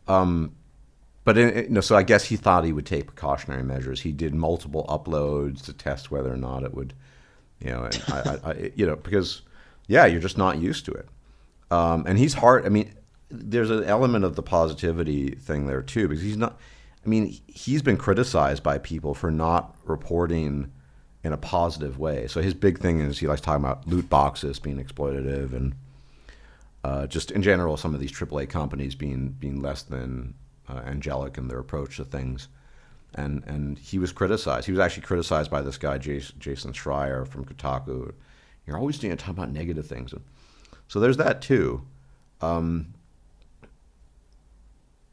But so I guess he thought he would take precautionary measures. He did multiple uploads to test whether or not it would, and because yeah, you're just not used to it. And he's hard. I mean, there's an element of the positivity thing there too, because he's not. I mean, he's been criticized by people for not reporting in a positive way. So his big thing is he likes talking about loot boxes being exploitative, and just in general, some of these AAA companies being less than angelic in their approach to things. And he was criticized. He was actually criticized by this guy, Jason Schreier from Kotaku. You're always talking about negative things. So there's that too. And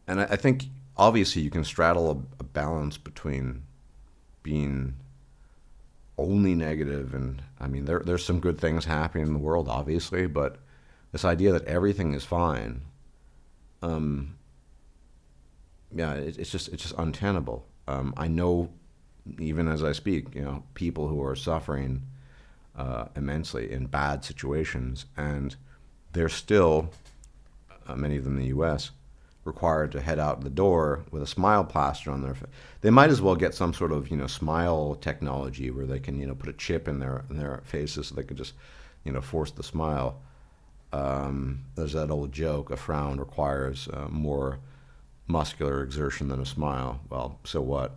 I think obviously you can straddle a balance between being only negative, and I mean there's some good things happening in the world, obviously, but this idea that everything is fine, yeah, it's just untenable. I know, even as I speak, people who are suffering immensely in bad situations, and they're still, many of them in the U.S., required to head out the door with a smile plaster on their face. They might as well get some sort of smile technology where they can put a chip in their faces so they could just force the smile. There's that old joke: a frown requires more muscular exertion than a smile. Well, so what?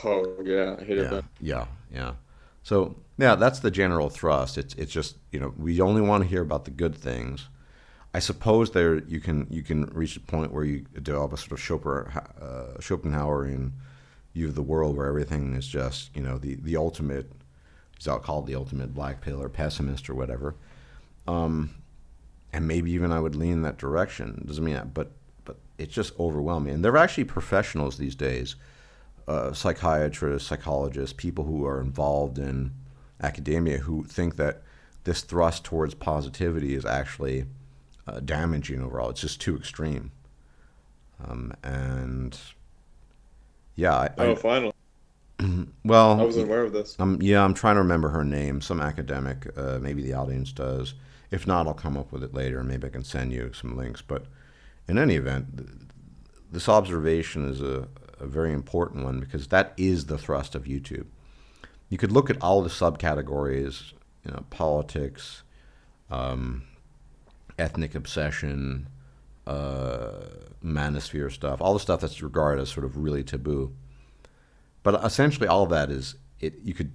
Oh yeah, I hated Yeah, that. yeah, yeah. So yeah, that's the general thrust. It's just, we only want to hear about the good things. I suppose there you can reach a point where you develop a sort of Schopenhauerian view of the world where everything is just, the ultimate, as I'll call it, the ultimate black pill or pessimist or whatever. And maybe even I would lean in that direction. Doesn't mean that, but it's just overwhelming. And there are actually professionals these days, psychiatrists, psychologists, people who are involved in academia who think that this thrust towards positivity is actually damaging overall. It's just too extreme. And yeah, Oh, finally. I well, wasn't aware of this. yeah, I'm trying to remember her name. Some academic, maybe the audience does. If not, I'll come up with it later, and maybe I can send you some links. But in any event, this observation is a very important one because that is the thrust of YouTube. You could look at all the subcategories, politics, ethnic obsession, manosphere stuff, all the stuff that's regarded as sort of really taboo. But essentially, all of that is it. You could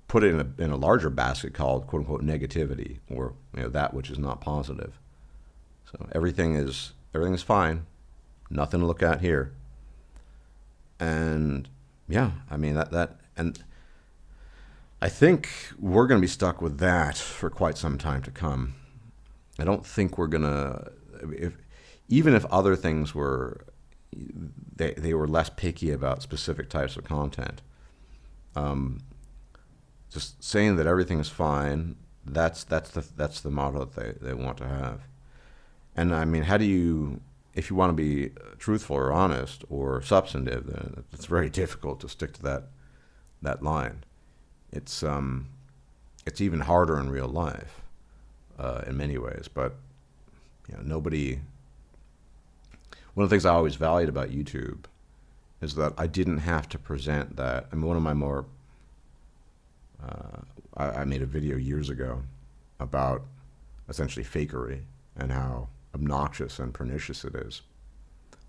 put it in a larger basket called "quote unquote" negativity, or that which is not positive. So everything is fine, nothing to look at here. And yeah, I mean that and I think we're going to be stuck with that for quite some time to come. I don't think we're gonna, even if other things were, they were less picky about specific types of content. Just saying that everything is fine, that's the model that they want to have. And I mean, how do you, if you want to be truthful or honest or substantive, then it's very difficult to stick to that line. It's even harder in real life in many ways. But nobody. One of the things I always valued about YouTube is that I didn't have to present that. I mean, one of my more I made a video years ago about essentially fakery and how obnoxious and pernicious it is.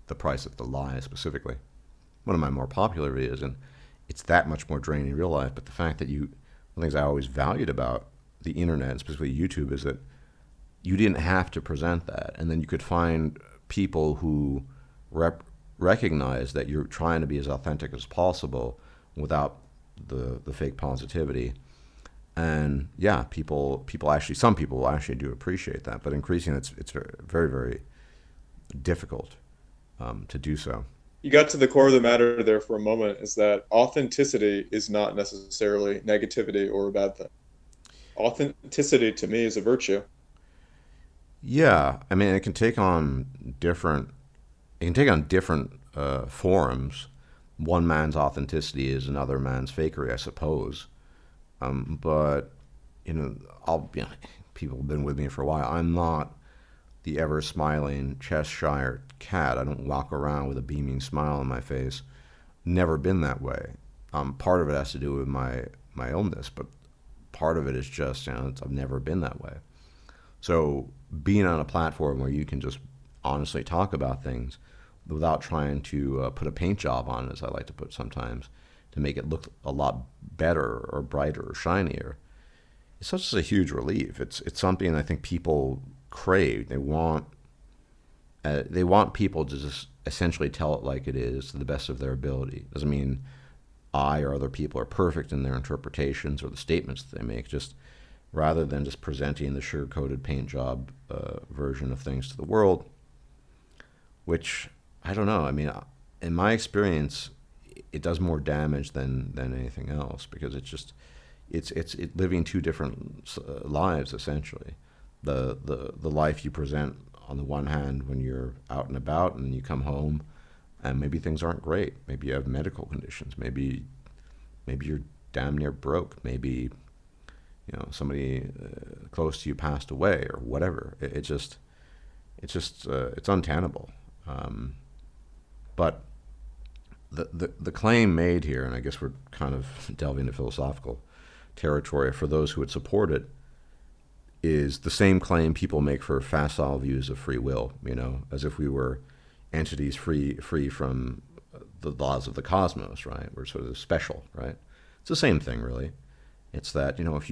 The price of the lie, specifically. One of my more popular videos, and it's that much more draining in real life. But the fact that one of the things I always valued about the internet, and specifically YouTube, is that you didn't have to present that, and then you could find people who recognize that you're trying to be as authentic as possible without the fake positivity. And yeah, some people actually do appreciate that, but increasingly it's very, very difficult to do so. You got to the core of the matter there for a moment, is that authenticity is not necessarily negativity or a bad thing. Authenticity to me is a virtue. Yeah, I mean, it can take on different forms. One man's authenticity is another man's fakery, I suppose. But people have been with me for a while. I'm not the ever smiling Cheshire cat. I don't walk around with a beaming smile on my face. Never been that way. Part of it has to do with my illness, but part of it is just I've never been that way. So being on a platform where you can just honestly talk about things without trying to put a paint job on it, as I like to put sometimes, to make it look a lot better or brighter or shinier, it's such a huge relief. It's something I think people crave. They want people to just essentially tell it like it is to the best of their ability. Doesn't mean I or other people are perfect in their interpretations or the statements that they make. Just rather than just presenting the sugar-coated paint job version of things to the world, which I don't know. I mean, in my experience, it does more damage than anything else, because it's living two different lives essentially. The life you present on the one hand when you're out and about and you come home and maybe things aren't great. Maybe you have medical conditions. Maybe you're damn near broke. Maybe somebody close to you passed away or whatever. It's untenable. But the claim made here, and I guess we're kind of delving into philosophical territory for those who would support it, is the same claim people make for facile views of free will, as if we were entities free from the laws of the cosmos, right? We're sort of special, right? It's the same thing, really. It's that, if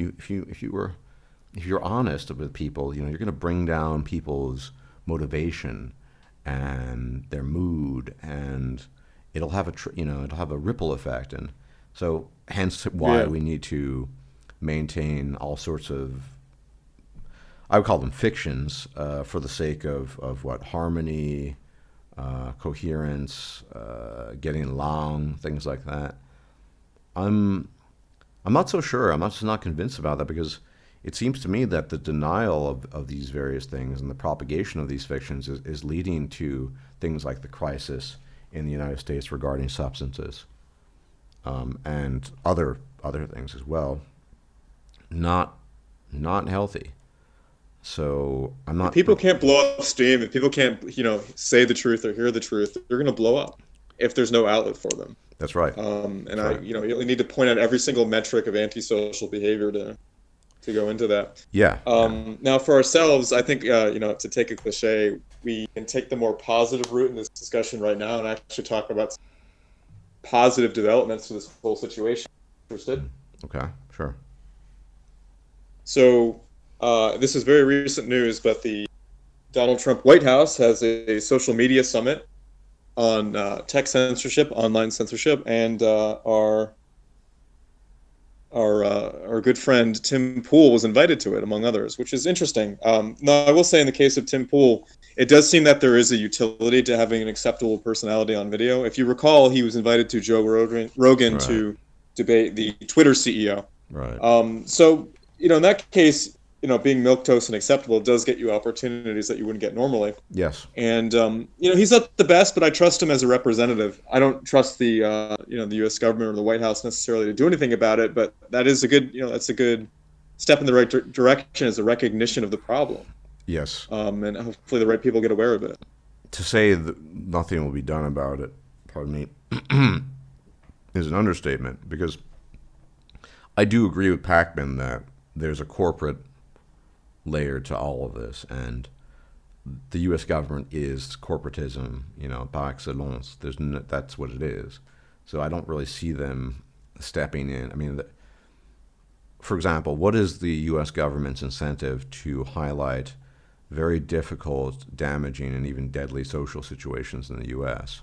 you're honest with people, you're going to bring down people's motivation and their mood, and it'll have it'll have a ripple effect. And so hence why Yeah. we need to maintain all sorts of, I would call them fictions, for the sake of what, harmony, coherence, getting along, things like that. I'm I'm not so sure. I'm just not convinced about that, because it seems to me that the denial of these various things and the propagation of these fictions is leading to things like the crisis in the United States regarding substances, and other things as well. Not not healthy. So I'm If not. people can't blow up steam, if people can't, say the truth or hear the truth, they're going to blow up if there's no outlet for them. That's right. And That's right. you really need to point out every single metric of antisocial behavior to go into that. Yeah. Yeah. Now, for ourselves, I think, to take a cliche, we can take the more positive route in this discussion right now and actually talk about positive developments to this whole situation. Interested? Okay. Sure. So, this is very recent news, but the Donald Trump White House has a social media summit on tech censorship, online censorship, and our good friend Tim Pool was invited to it, among others, which is interesting. Now, I will say, in the case of Tim Pool, it does seem that there is a utility to having an acceptable personality on video. If you recall, he was invited to Joe Rogan Right. to debate the Twitter CEO. Right. So, in that case, being milquetoast and acceptable does get you opportunities that you wouldn't get normally. Yes. And he's not the best, but I trust him as a representative. I don't trust the the U.S. government or the White House necessarily to do anything about it. But that is a good that's a good step in the right direction, as a recognition of the problem. Yes. And hopefully the right people get aware of it. To say that nothing will be done about it, pardon me, is an understatement, because I do agree with Pacman that there's a corporate layer to all of this, and the U.S. government is corporatism, par excellence. That's what it is. So I don't really see them stepping in. I mean, for example, what is the U.S. government's incentive to highlight very difficult, damaging, and even deadly social situations in the U.S.?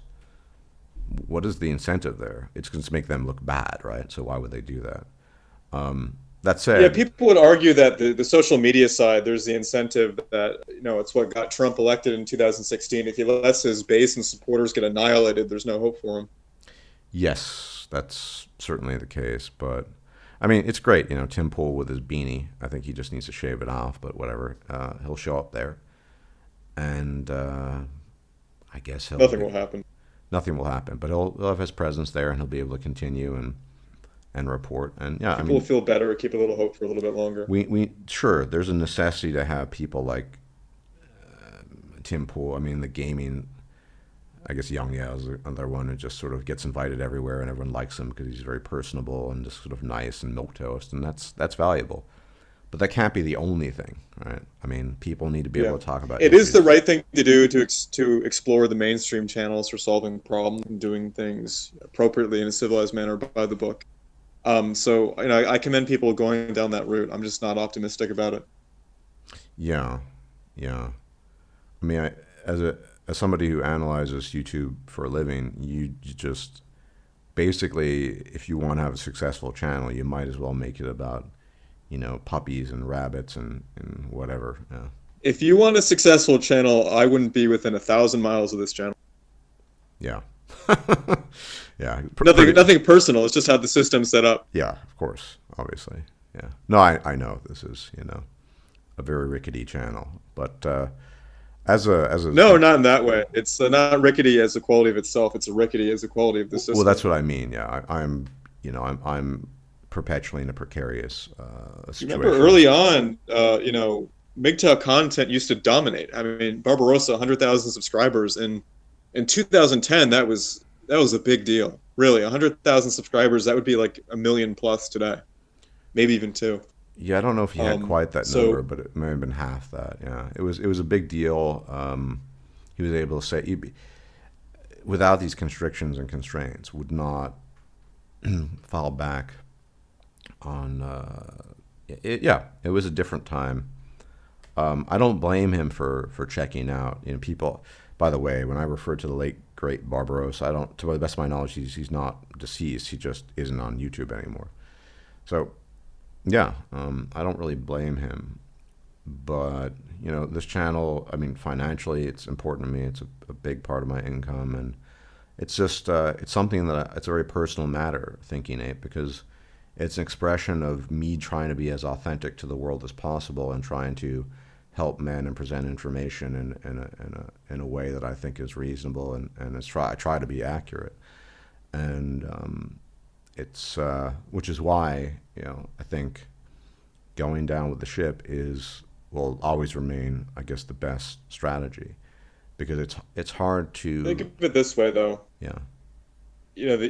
What is the incentive there? It's going to make them look bad, right? So why would they do that? That said, Yeah, people would argue that the social media side, there's the incentive that, it's what got Trump elected in 2016. If he lets his base and supporters get annihilated, there's no hope for him. yes, that's certainly the case. But I mean, it's great, Tim Pool with his beanie. I think he just needs to shave it off, but whatever. He'll show up there, and I guess Nothing will happen. nothing will happen. But he'll have his presence there, and he'll be able to continue and report. And yeah, People will feel better, keep a little hope for a little bit longer. we sure, there's a necessity to have people like Tim Pool. I mean, the gaming, I guess Young Yao is another one who just sort of gets invited everywhere, and everyone likes him because he's very personable and just sort of nice and milquetoast, and that's valuable. But that can't be the only thing, right? I mean, people need to be able to talk about It issues. is the right thing to do to explore the mainstream channels for solving problems and doing things appropriately in a civilized manner by the book. So I commend people going down that route. I'm just not optimistic about it. Yeah, yeah. I mean, as somebody who analyzes YouTube for a living, you just basically, if you want to have a successful channel, you might as well make it about puppies and rabbits and whatever. Yeah. If you want a successful channel, I wouldn't be within 1,000 miles of this channel. Yeah. Yeah. Nothing personal. It's just how the system's set up. Yeah, of course, obviously. Yeah. No, I know this is, a very rickety channel, but as a No, not in that way. It's not rickety as the quality of itself. It's a rickety as the quality of the system. well, that's what I mean. Yeah, I'm perpetually in a precarious situation. Remember early on, MGTOW content used to dominate. I mean, Barbarossa, 100,000 subscribers, and in 2010, that was a big deal. Really, 100,000 subscribers, that would be like 1 million plus today, maybe even 2. Yeah, I don't know if he had quite that so- number, but it may have been half that. Yeah, it was a big deal. He was able to say, without these constrictions and constraints, would not fall back on it was a different time. I don't blame him for checking out. You know, people. By the way, when I refer to the late great Barbarossa, I don't. To the best of my knowledge, he's not deceased. He just isn't on YouTube anymore. So, yeah, I don't really blame him. But you know, this channel. I mean, financially, it's important to me. It's a big part of my income, and it's just it's something it's a very personal matter. Thinking-Ape, because it's an expression of me trying to be as authentic to the world as possible and trying to help men and present information in a way that I think is reasonable and I try to be accurate. And it's which is why, you know, I think going down with the ship will always remain, I guess, the best strategy, because it's hard to Think of it this way, though. yeah. You know,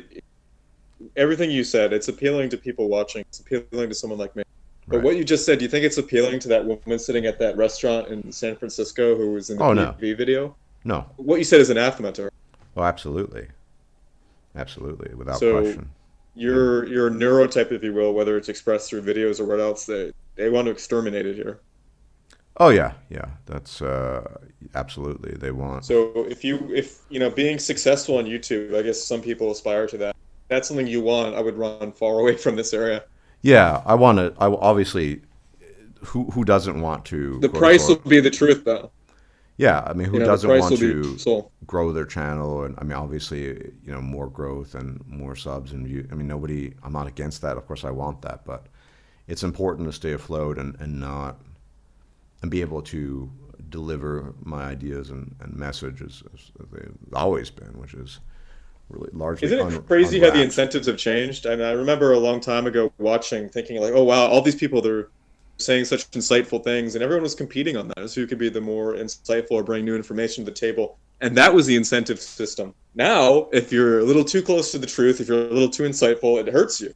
everything you said, it's appealing to people watching. It's appealing to someone like me. But Right. what you just said, do you think it's appealing to that woman sitting at that restaurant in San Francisco who was in the Oh no, PV video? no. What you said is anathema to her. Oh, absolutely, absolutely, without So question. your neurotype, if you will, whether it's expressed through videos or what else, they want to exterminate it here. Oh yeah, yeah. That's absolutely they want. So if you know, being successful on YouTube, I guess some people aspire to that. If that's something you want, I would run far away from this area. Yeah, I want to. I obviously, who doesn't want to, The quote price will unquote? be the truth, though. Yeah, I mean, You who know, the doesn't price want will be to soul. grow their channel? And I mean, obviously, you know, more growth and more subs and view. I mean, nobody. I'm not against that. Of course, I want that, but it's important to stay afloat and not and be able to deliver my ideas and messages as they've always been, which is really largely Isn't it crazy how the unwrapped. incentives have changed? I mean, I remember a long time ago watching, thinking like, oh wow, all these people, they're saying such insightful things, and everyone was competing on that as who could be the more insightful or bring new information to the table. And that was the incentive system. Now, if you're a little too close to the truth, if you're a little too insightful, it hurts you.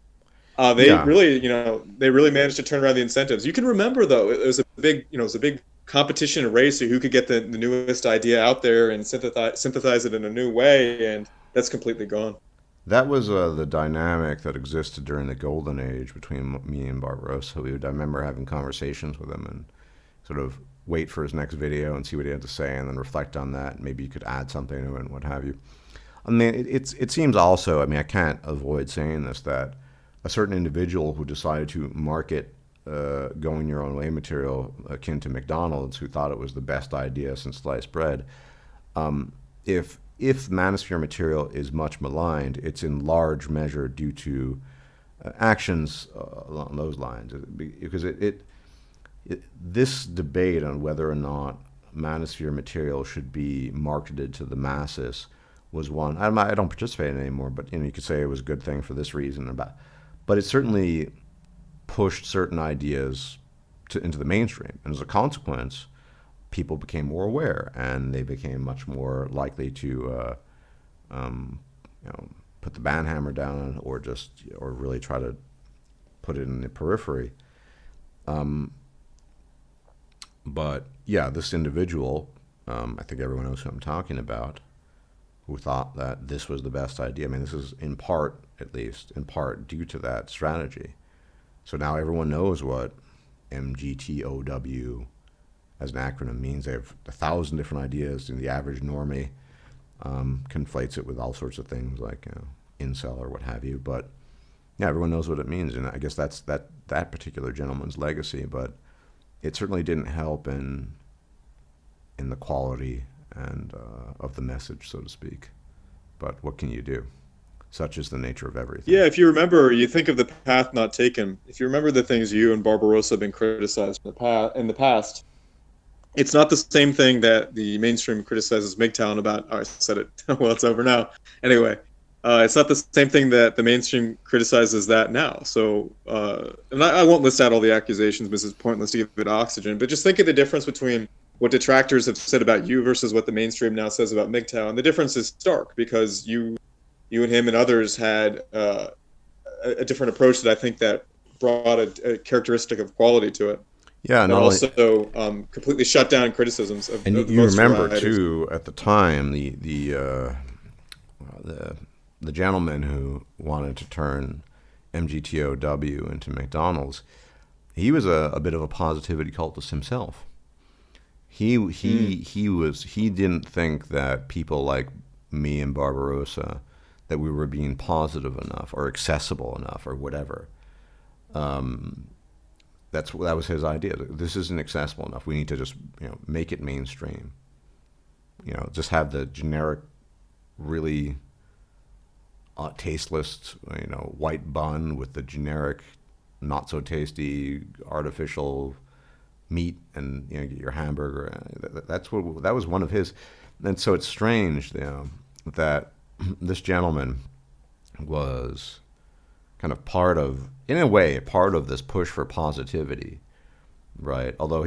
They Yeah, really, you know, they really managed to turn around the incentives. You can remember though, it was a big, you know, it was a big competition and race who could get the newest idea out there and synthesize it in a new way, and that's completely gone. that was the dynamic that existed during the golden age between me and Barbarossa. I remember having conversations with him and sort of wait for his next video and see what he had to say, and then reflect on that. And maybe you could add something to it and what have you. I mean, it seems also. I mean, I can't avoid saying this, that a certain individual who decided to market going your own way material akin to McDonald's, who thought it was the best idea since sliced bread, if manosphere material is much maligned, it's in large measure due to actions along those lines. Because this debate on whether or not manosphere material should be marketed to the masses was one. I don't participate in it anymore, but you know, you could say it was a good thing for this reason. But it certainly pushed certain ideas into the mainstream, and as a consequence, people became more aware, and they became much more likely to, you know, put the banhammer down, or really try to put it in the periphery. But yeah, this individual, I think everyone knows who I'm talking about, who thought that this was the best idea. I mean, this is in part, at least, in part due to that strategy. So now everyone knows what MGTOW as an acronym means. They have 1,000 different ideas, and the average normie conflates it with all sorts of things like, you know, incel or what have you. But yeah, everyone knows what it means, and I guess that's that particular gentleman's legacy. But it certainly didn't help in the quality and of the message, so to speak. But what can you do? Such is the nature of everything. Yeah, if you remember, you think of the path not taken. If you remember the things you and Barbarossa have been criticized in the past, it's not the same thing that the mainstream criticizes MGTOW about. Oh, I said it. Well, it's over now. Anyway, it's not the same thing that the mainstream criticizes that now. So, and I won't list out all the accusations, because it's pointless to give it oxygen. But just think of the difference between what detractors have said about you versus what the mainstream now says about MGTOW, and the difference is stark, because you and him and others had a different approach that I think that brought a characteristic of quality to it. Yeah, And not only, also completely shut down criticisms and of you most remember varieties. too at the time the gentleman who wanted to turn MGTOW into McDonald's, he was a bit of a positivity cultist himself. He didn't think that people like me and Barbarossa, that we were being positive enough or accessible enough or whatever. Um, that was his idea. This isn't accessible enough. We need to just make it mainstream. Just have the generic, really tasteless white bun with the generic, not so tasty artificial meat, and get your hamburger. That was one of his. And so it's strange, that this gentleman was kind of in a way, part of this push for positivity, right? Although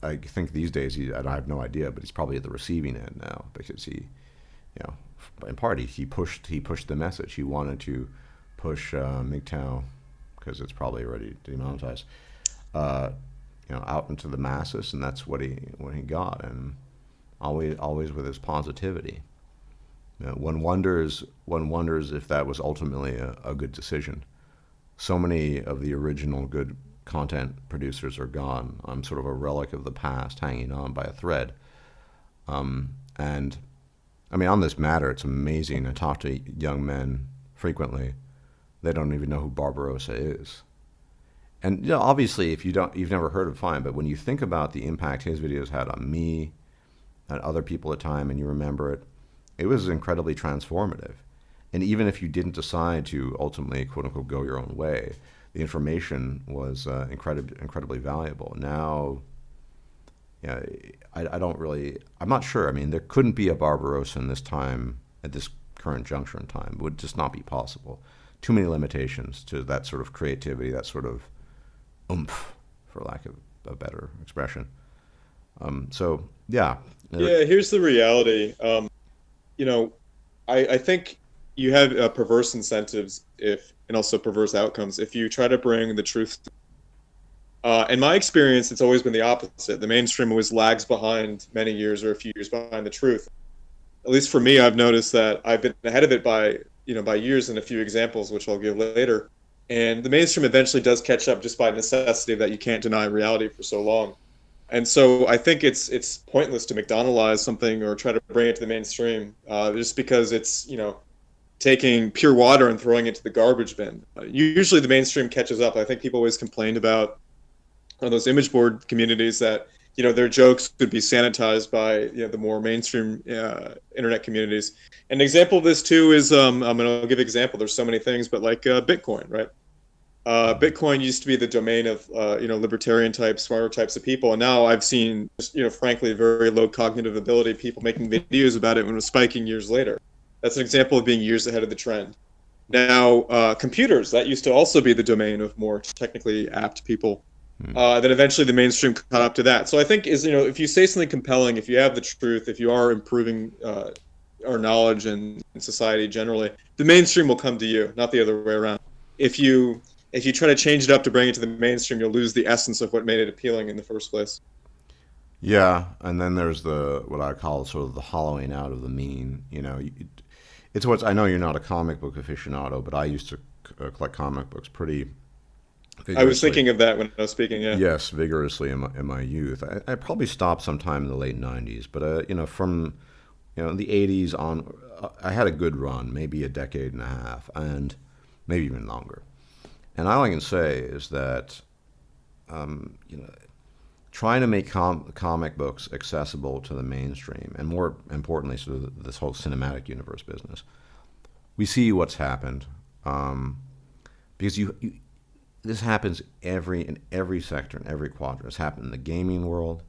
I think these days, and I have no idea, but he's probably at the receiving end now, because in part, he pushed the message. He wanted to push MGTOW, because it's probably already demonetized, out into the masses, and that's what he got, and always with his positivity. One wonders if that was ultimately a good decision. So many of the original good content producers are gone. I'm sort of a relic of the past, hanging on by a thread. And I mean, on this matter, it's amazing. I talk to young men frequently. They don't even know who Barbarossa is. And obviously, if you've never heard of Fine, but when you think about the impact his videos had on me and other people at the time, and you remember it, it was incredibly transformative. And even if you didn't decide to ultimately, quote unquote, go your own way, the information was incredibly valuable. Now, I'm not sure. I mean, there couldn't be a Barbarossa in this time, at this current juncture in time. It would just not be possible. Too many limitations to that sort of creativity, that sort of oomph, for lack of a better expression. So, yeah. Yeah, here's the reality. I think you have perverse incentives and also perverse outcomes if you try to bring the truth. In my experience, it's always been the opposite. The mainstream always lags behind many years or a few years behind the truth. At least for me, I've noticed that I've been ahead of it by years, and a few examples, which I'll give later. And the mainstream eventually does catch up just by necessity, that you can't deny reality for so long. And so I think it's pointless to McDonaldize something or try to bring it to the mainstream, just because it's taking pure water and throwing it to the garbage bin. Usually the mainstream catches up. I think people always complained about those image board communities that their jokes could be sanitized by the more mainstream internet communities. An example of this too is and I'll give an example. There's so many things, but like Bitcoin, right? Bitcoin used to be the domain of libertarian types, smarter types of people, and now I've seen just frankly very low cognitive ability people making videos about it when it was spiking years later. That's an example of being years ahead of the trend. Now, computers, that used to also be the domain of more technically apt people. Then eventually the mainstream caught up to that. So I think if you say something compelling, if you have the truth, if you are improving our knowledge and society generally, the mainstream will come to you, not the other way around. If you try to change it up to bring it to the mainstream, you'll lose the essence of what made it appealing in the first place. Yeah, and then there's what I call sort of the hollowing out of the mean. It's I know you're not a comic book aficionado, but I used to collect comic books pretty vigorously. I was thinking of that when I was speaking. Yeah. Yes, vigorously in my youth. I probably stopped sometime in the late '90s, but from the '80s on, I had a good run, maybe a decade and a half, and maybe even longer. And all I can say is that trying to make comic books accessible to the mainstream, and more importantly, sort of this whole cinematic universe business, we see what's happened, because this happens in every sector, in every quadrant. It's happened in the gaming world,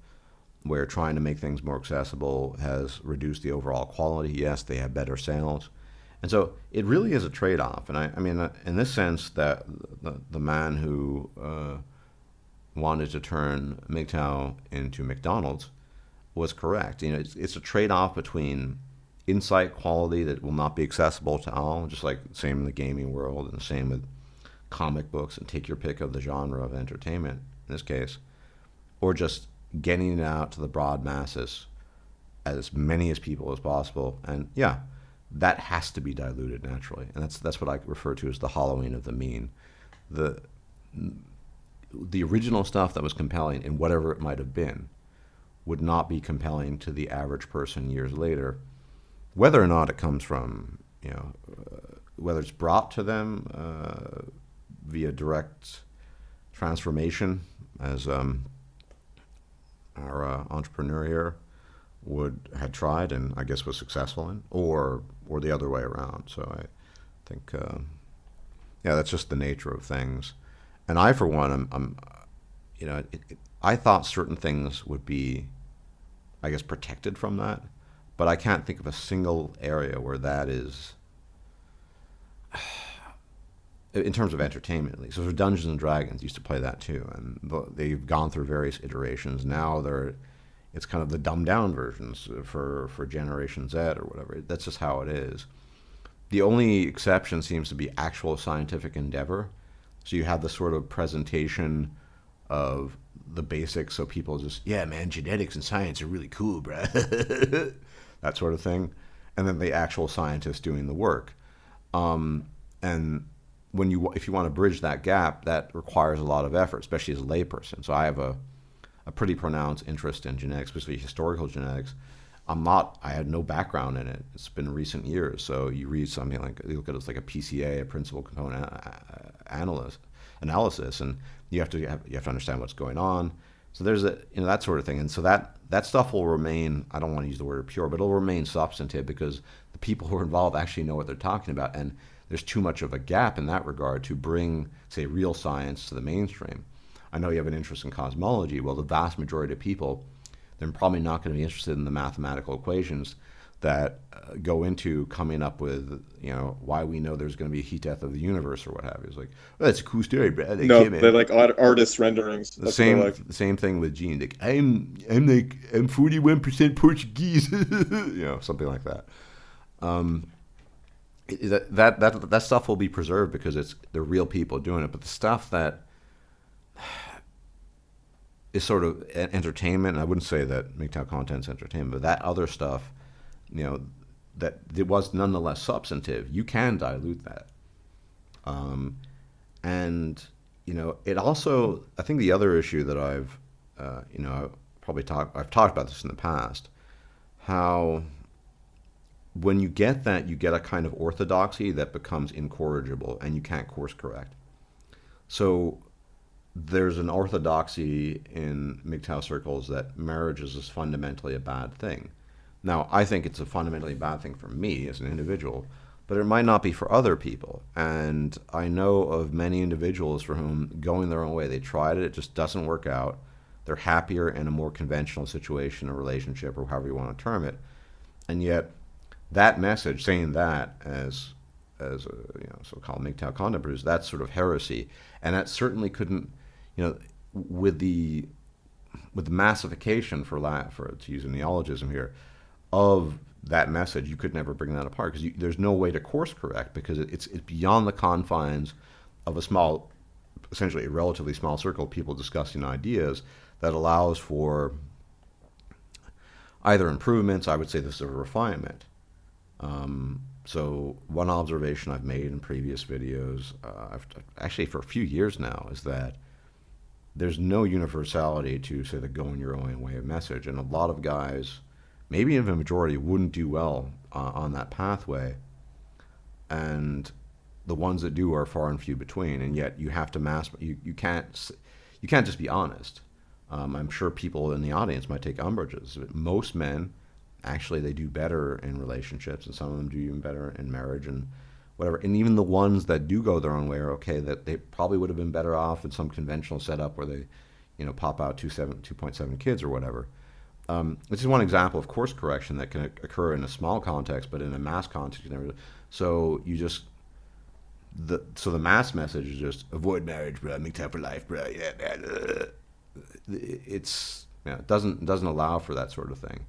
where trying to make things more accessible has reduced the overall quality. Yes, they have better sales. And so it really is a trade-off. And I mean, in this sense, that the man who wanted to turn MGTOW into McDonald's was correct. It's a trade-off between insight quality that will not be accessible to all, just like the same in the gaming world, and the same with comic books, and take your pick of the genre of entertainment in this case, or just getting it out to the broad masses, as many as people as possible. And yeah, that has to be diluted naturally, and that's what I refer to as the hollowing of the mean. The the original stuff that was compelling, in whatever it might have been, would not be compelling to the average person years later, whether or not it comes from, whether it's brought to them via direct transformation, as our entrepreneur here had tried and I guess was successful in, or the other way around. So I think, that's just the nature of things. And I, for one, I thought certain things would be, I guess, protected from that, but I can't think of a single area where that is, in terms of entertainment at least. So Dungeons and Dragons used to play that too, and they've gone through various iterations. Now it's kind of the dumbed down versions for Generation Z or whatever. That's just how it is. The only exception seems to be actual scientific endeavor. So you have the sort of presentation of the basics, so people just, yeah, man, genetics and science are really cool, bruh. That sort of thing. And then the actual scientists doing the work. And if you want to bridge that gap, that requires a lot of effort, especially as a layperson. So I have a pretty pronounced interest in genetics, especially historical genetics. I had no background in it. It's been recent years. So you read something like, you look at it like a PCA, a principal component analysis, and you have to understand what's going on. So there's that sort of thing. And so that stuff will remain, I don't want to use the word pure, but it'll remain substantive because the people who are involved actually know what they're talking about. And there's too much of a gap in that regard to bring, say, real science to the mainstream. I know you have an interest in cosmology. Well, the vast majority of people, they're probably not going to be interested in the mathematical equations that go into coming up with, why we know there's going to be a heat death of the universe or what have you. It's like, oh, that's a cool story, bro. No, they're like artist renderings. The same thing with genes. Like, I'm 41% Portuguese, something like that. That stuff will be preserved because they're real people doing it. But the stuff that is sort of entertainment, and I wouldn't say that MGTOW content's entertainment, but that other stuff, that it was nonetheless substantive, you can dilute that. And it also, I think the other issue that I've talked about this in the past, how when you get that, you get a kind of orthodoxy that becomes incorrigible and you can't course correct. So there's an orthodoxy in MGTOW circles that marriage is fundamentally a bad thing. Now, I think it's a fundamentally bad thing for me as an individual, but it might not be for other people. And I know of many individuals for whom going their own way, they tried it just doesn't work out. They're happier in a more conventional situation, a relationship, or however you want to term it. And yet, that message, saying that as a so-called MGTOW content producer, that's sort of heresy. And that certainly couldn't, with the massification, to use a neologism here, of that message, you could never bring that apart because there's no way to course correct because it's beyond the confines of essentially a relatively small circle of people discussing ideas that allows for either improvements. I would say this is a refinement. So one observation I've made in previous videos, actually for a few years now, is that there's no universality to, say, the going your own way of message. And a lot of guys, maybe even a majority, wouldn't do well on that pathway. And the ones that do are far and few between. And yet you have to you can't just be honest. I'm sure people in the audience might take umbrages. Most men, actually, they do better in relationships, and some of them do even better in marriage and whatever. And even the ones that do go their own way are okay, that they probably would have been better off in some conventional setup where they, pop out 2.7 kids or whatever. This is one example of course correction that can occur in a small context, but in a mass context, you never. So the mass message is just avoid marriage, bro. Make time for life, bro. Yeah, man. It doesn't allow for that sort of thing.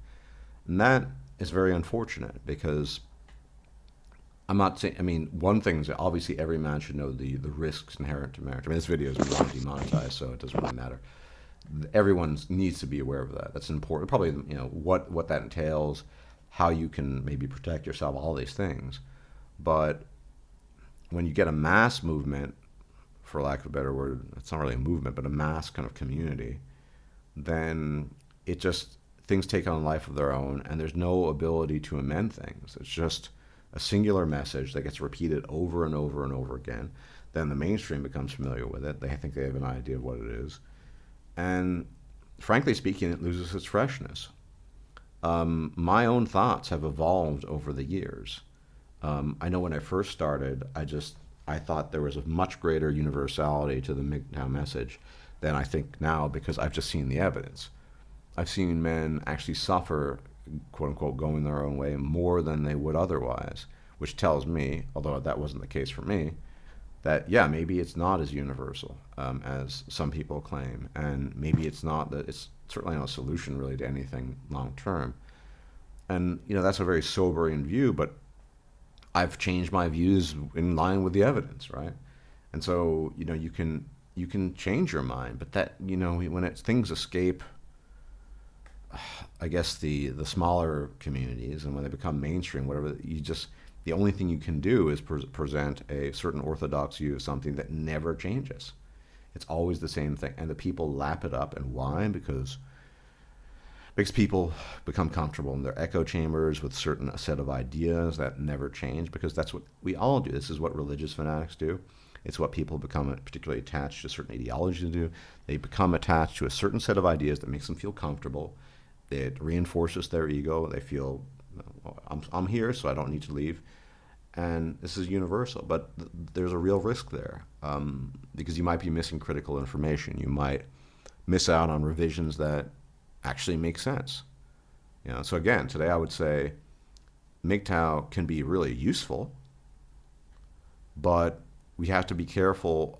And that is very unfortunate because I'm not saying, one thing is that obviously every man should know the risks inherent to marriage. This video is not demonetized, so it doesn't really matter. Everyone needs to be aware of that. That's important. Probably, what that entails, how you can maybe protect yourself, all these things. But when you get a mass movement, for lack of a better word, it's not really a movement, but a mass kind of community, then it just, things take on a life of their own, and there's no ability to amend things. It's just a singular message that gets repeated over and over and over again. Then the mainstream becomes familiar with it. They think they have an idea of what it is. And frankly speaking, it loses its freshness. My own thoughts have evolved over the years. I know when I first started, I thought there was a much greater universality to the MGTOW message than I think now, because I've just seen the evidence. I've seen men actually suffer, quote unquote, going their own way more than they would otherwise, which tells me, although that wasn't the case for me, that yeah, maybe it's not as universal as some people claim, and maybe it's not, that it's certainly not a solution really to anything long term. And that's a very sobering view, but I've changed my views in line with the evidence, right? And so you can change your mind, but that when things escape, I guess the smaller communities, and when they become mainstream, whatever, the only thing you can do is present a certain orthodox view of something that never changes. It's always the same thing, and the people lap it up. And why? Because people become comfortable in their echo chambers with a set of ideas that never change, because that's what we all do. This is what religious fanatics do. It's what people become particularly attached to certain ideologies do. They become attached to a certain set of ideas that makes them feel comfortable. It reinforces their ego. They feel, I'm here, so I don't need to leave. And this is universal, but there's a real risk there, because you might be missing critical information. You might miss out on revisions that actually make sense. So again, today I would say MGTOW can be really useful, but we have to be careful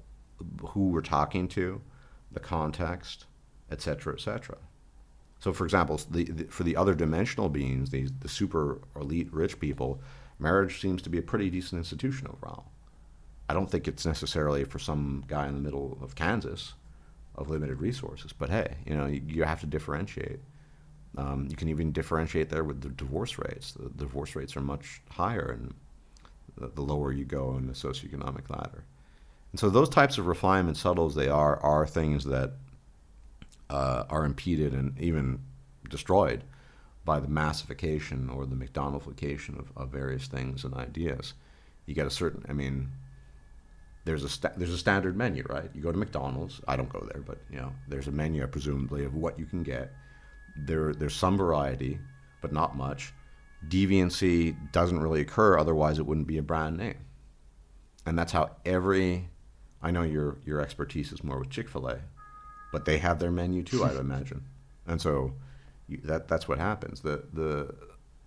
who we're talking to, the context, etc., etc. So, for example, for the other dimensional beings, the super elite rich people, marriage seems to be a pretty decent institution overall. I don't think it's necessarily for some guy in the middle of Kansas of limited resources, but hey, you have to differentiate. You can even differentiate there with the divorce rates. The divorce rates are much higher, and the lower you go in the socioeconomic ladder. And so those types of refinements, subtle as they are things that are impeded and even destroyed by the massification or the McDonaldification of various things and ideas. You get a certain, there's a standard menu, right? You go to McDonald's. I don't go there, but there's a menu presumably of what you can get. There's some variety, but not much. Deviancy doesn't really occur, otherwise it wouldn't be a brand name. And that's how I know your expertise is more with Chick-fil-A, but they have their menu too, I'd imagine. And so that's what happens. The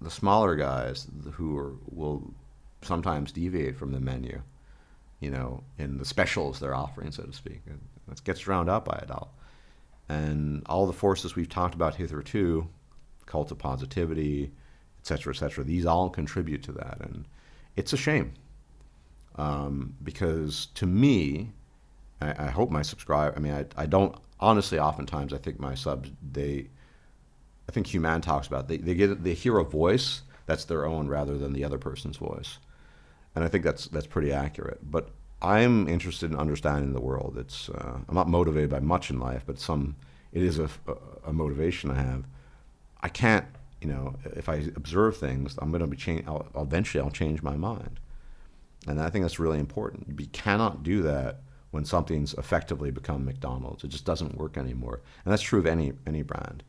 smaller guys who will sometimes deviate from the menu, in the specials they're offering, so to speak. And that gets drowned out by it all. And all the forces we've talked about hitherto, cult of positivity, et cetera, these all contribute to that. And it's a shame. Because to me, I hope my I don't, honestly, oftentimes I think my subs, I think Human talks about, they hear a voice that's their own rather than the other person's voice. And I think that's pretty accurate. But I'm interested in understanding the world. I'm not motivated by much in life, but it is a motivation I have. I can't, if I observe things, I'm going to eventually I'll change my mind. And I think that's really important. You cannot do that when something's effectively become McDonald's. It just doesn't work anymore. And that's true of any brand.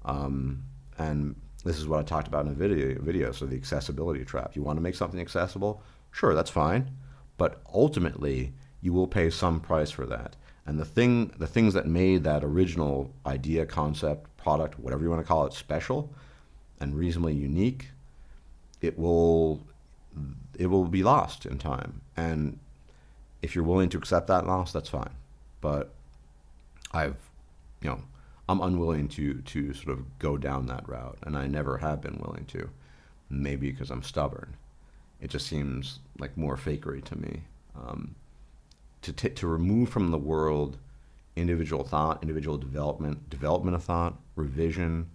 And this is what I talked about in a video, so the accessibility trap. You want to make something accessible? Sure, that's fine. But ultimately, you will pay some price for that. And the things that made that original idea, concept, product, whatever you want to call it, special and reasonably unique, it will be lost in time. And if you're willing to accept that loss, that's fine. But I'm unwilling to sort of go down that route, and I never have been willing to. Maybe because I'm stubborn. It just seems like more fakery to me. To remove from the world individual thought, individual development of thought, revision,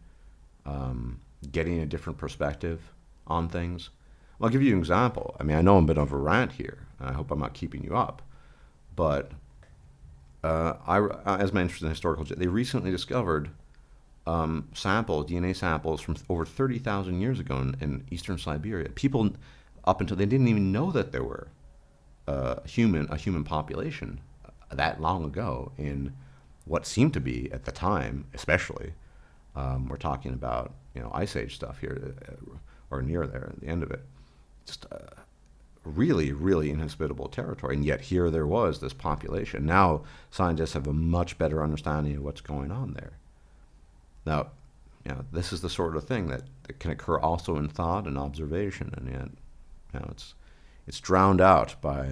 getting a different perspective, on things. Well, I'll give you an example. I mean, I know I'm a bit of a rant here, and I hope I'm not keeping you up. But as my interest in historical, they recently discovered DNA samples from over 30,000 years ago in eastern Siberia. People up until they didn't even know that there were a human population that long ago in what seemed to be at the time, especially. We're talking about Ice Age stuff here, or near there at the end of it. Just really, really inhospitable territory, and yet here there was this population. Now scientists have a much better understanding of what's going on there. Now, this is the sort of thing that can occur also in thought and observation, and yet, it's drowned out by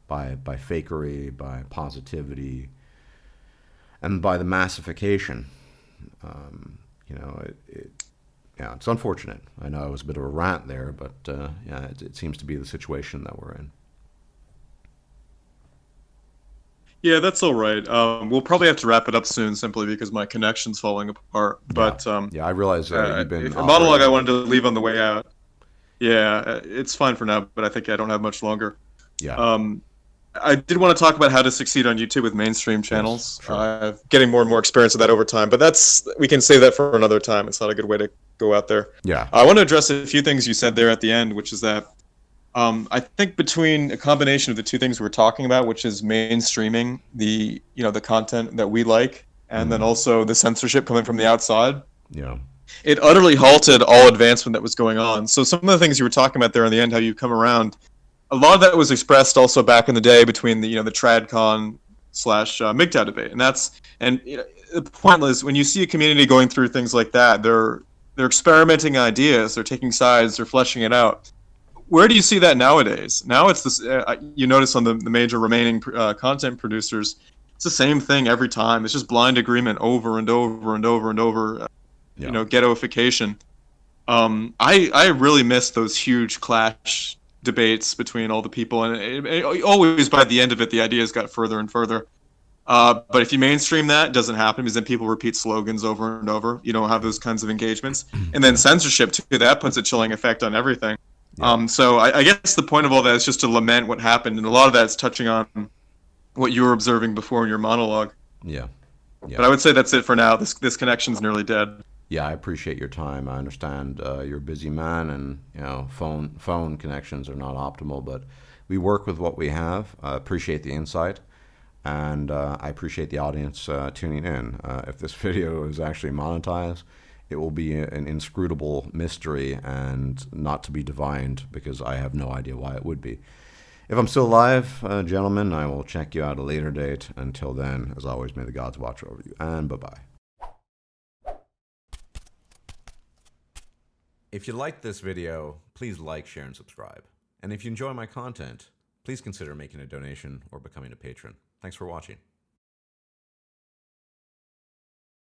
fakery, by positivity, and by the massification. It's unfortunate. I know it was a bit of a rant there, but it seems to be the situation that we're in. Yeah, that's all right. We'll probably have to wrap it up soon, simply because my connection's falling apart. But I realize you've been a monologue I wanted to leave on the way out. Yeah, it's fine for now, but I think I don't have much longer. Yeah. I did want to talk about how to succeed on YouTube with mainstream channels. Yes, sure. Getting more and more experience with that over time, but we can save that for another time. It's not a good way to go out there. Yeah. I want to address a few things you said there at the end, which is that I think between a combination of the two things we're talking about, which is mainstreaming the content that we like, and then also the censorship coming from the outside. Yeah. It utterly halted all advancement that was going on. So some of the things you were talking about there in the end, how you come around, a lot of that was expressed also back in the day between the TradCon / MGTOW debate, and the point is, when you see a community going through things like that, they're experimenting ideas, they're taking sides, they're fleshing it out. Where do you see that nowadays? Now it's this. You notice on the major remaining content producers, it's the same thing every time. It's just blind agreement over and over and over and over. Ghettoification. I really miss those huge clash debates between all the people, and always by the end of it, the ideas got further and further. But if you mainstream that, it doesn't happen, because then people repeat slogans over and over. You don't have those kinds of engagements, and then censorship too. That puts a chilling effect on everything. Yeah. So I guess the point of all that is just to lament what happened, and a lot of that's touching on what you were observing before in your monologue. Yeah. But I would say that's it for now. This connection's nearly dead. Yeah, I appreciate your time. I understand you're a busy man, and phone connections are not optimal, but we work with what we have. I appreciate the insight, and I appreciate the audience tuning in. If this video is actually monetized, it will be an inscrutable mystery and not to be divined, because I have no idea why it would be. If I'm still alive, gentlemen, I will check you out at a later date. Until then, as always, may the gods watch over you, and bye-bye. If you liked this video, please like, share, and subscribe. And if you enjoy my content, please consider making a donation or becoming a patron. Thanks for watching.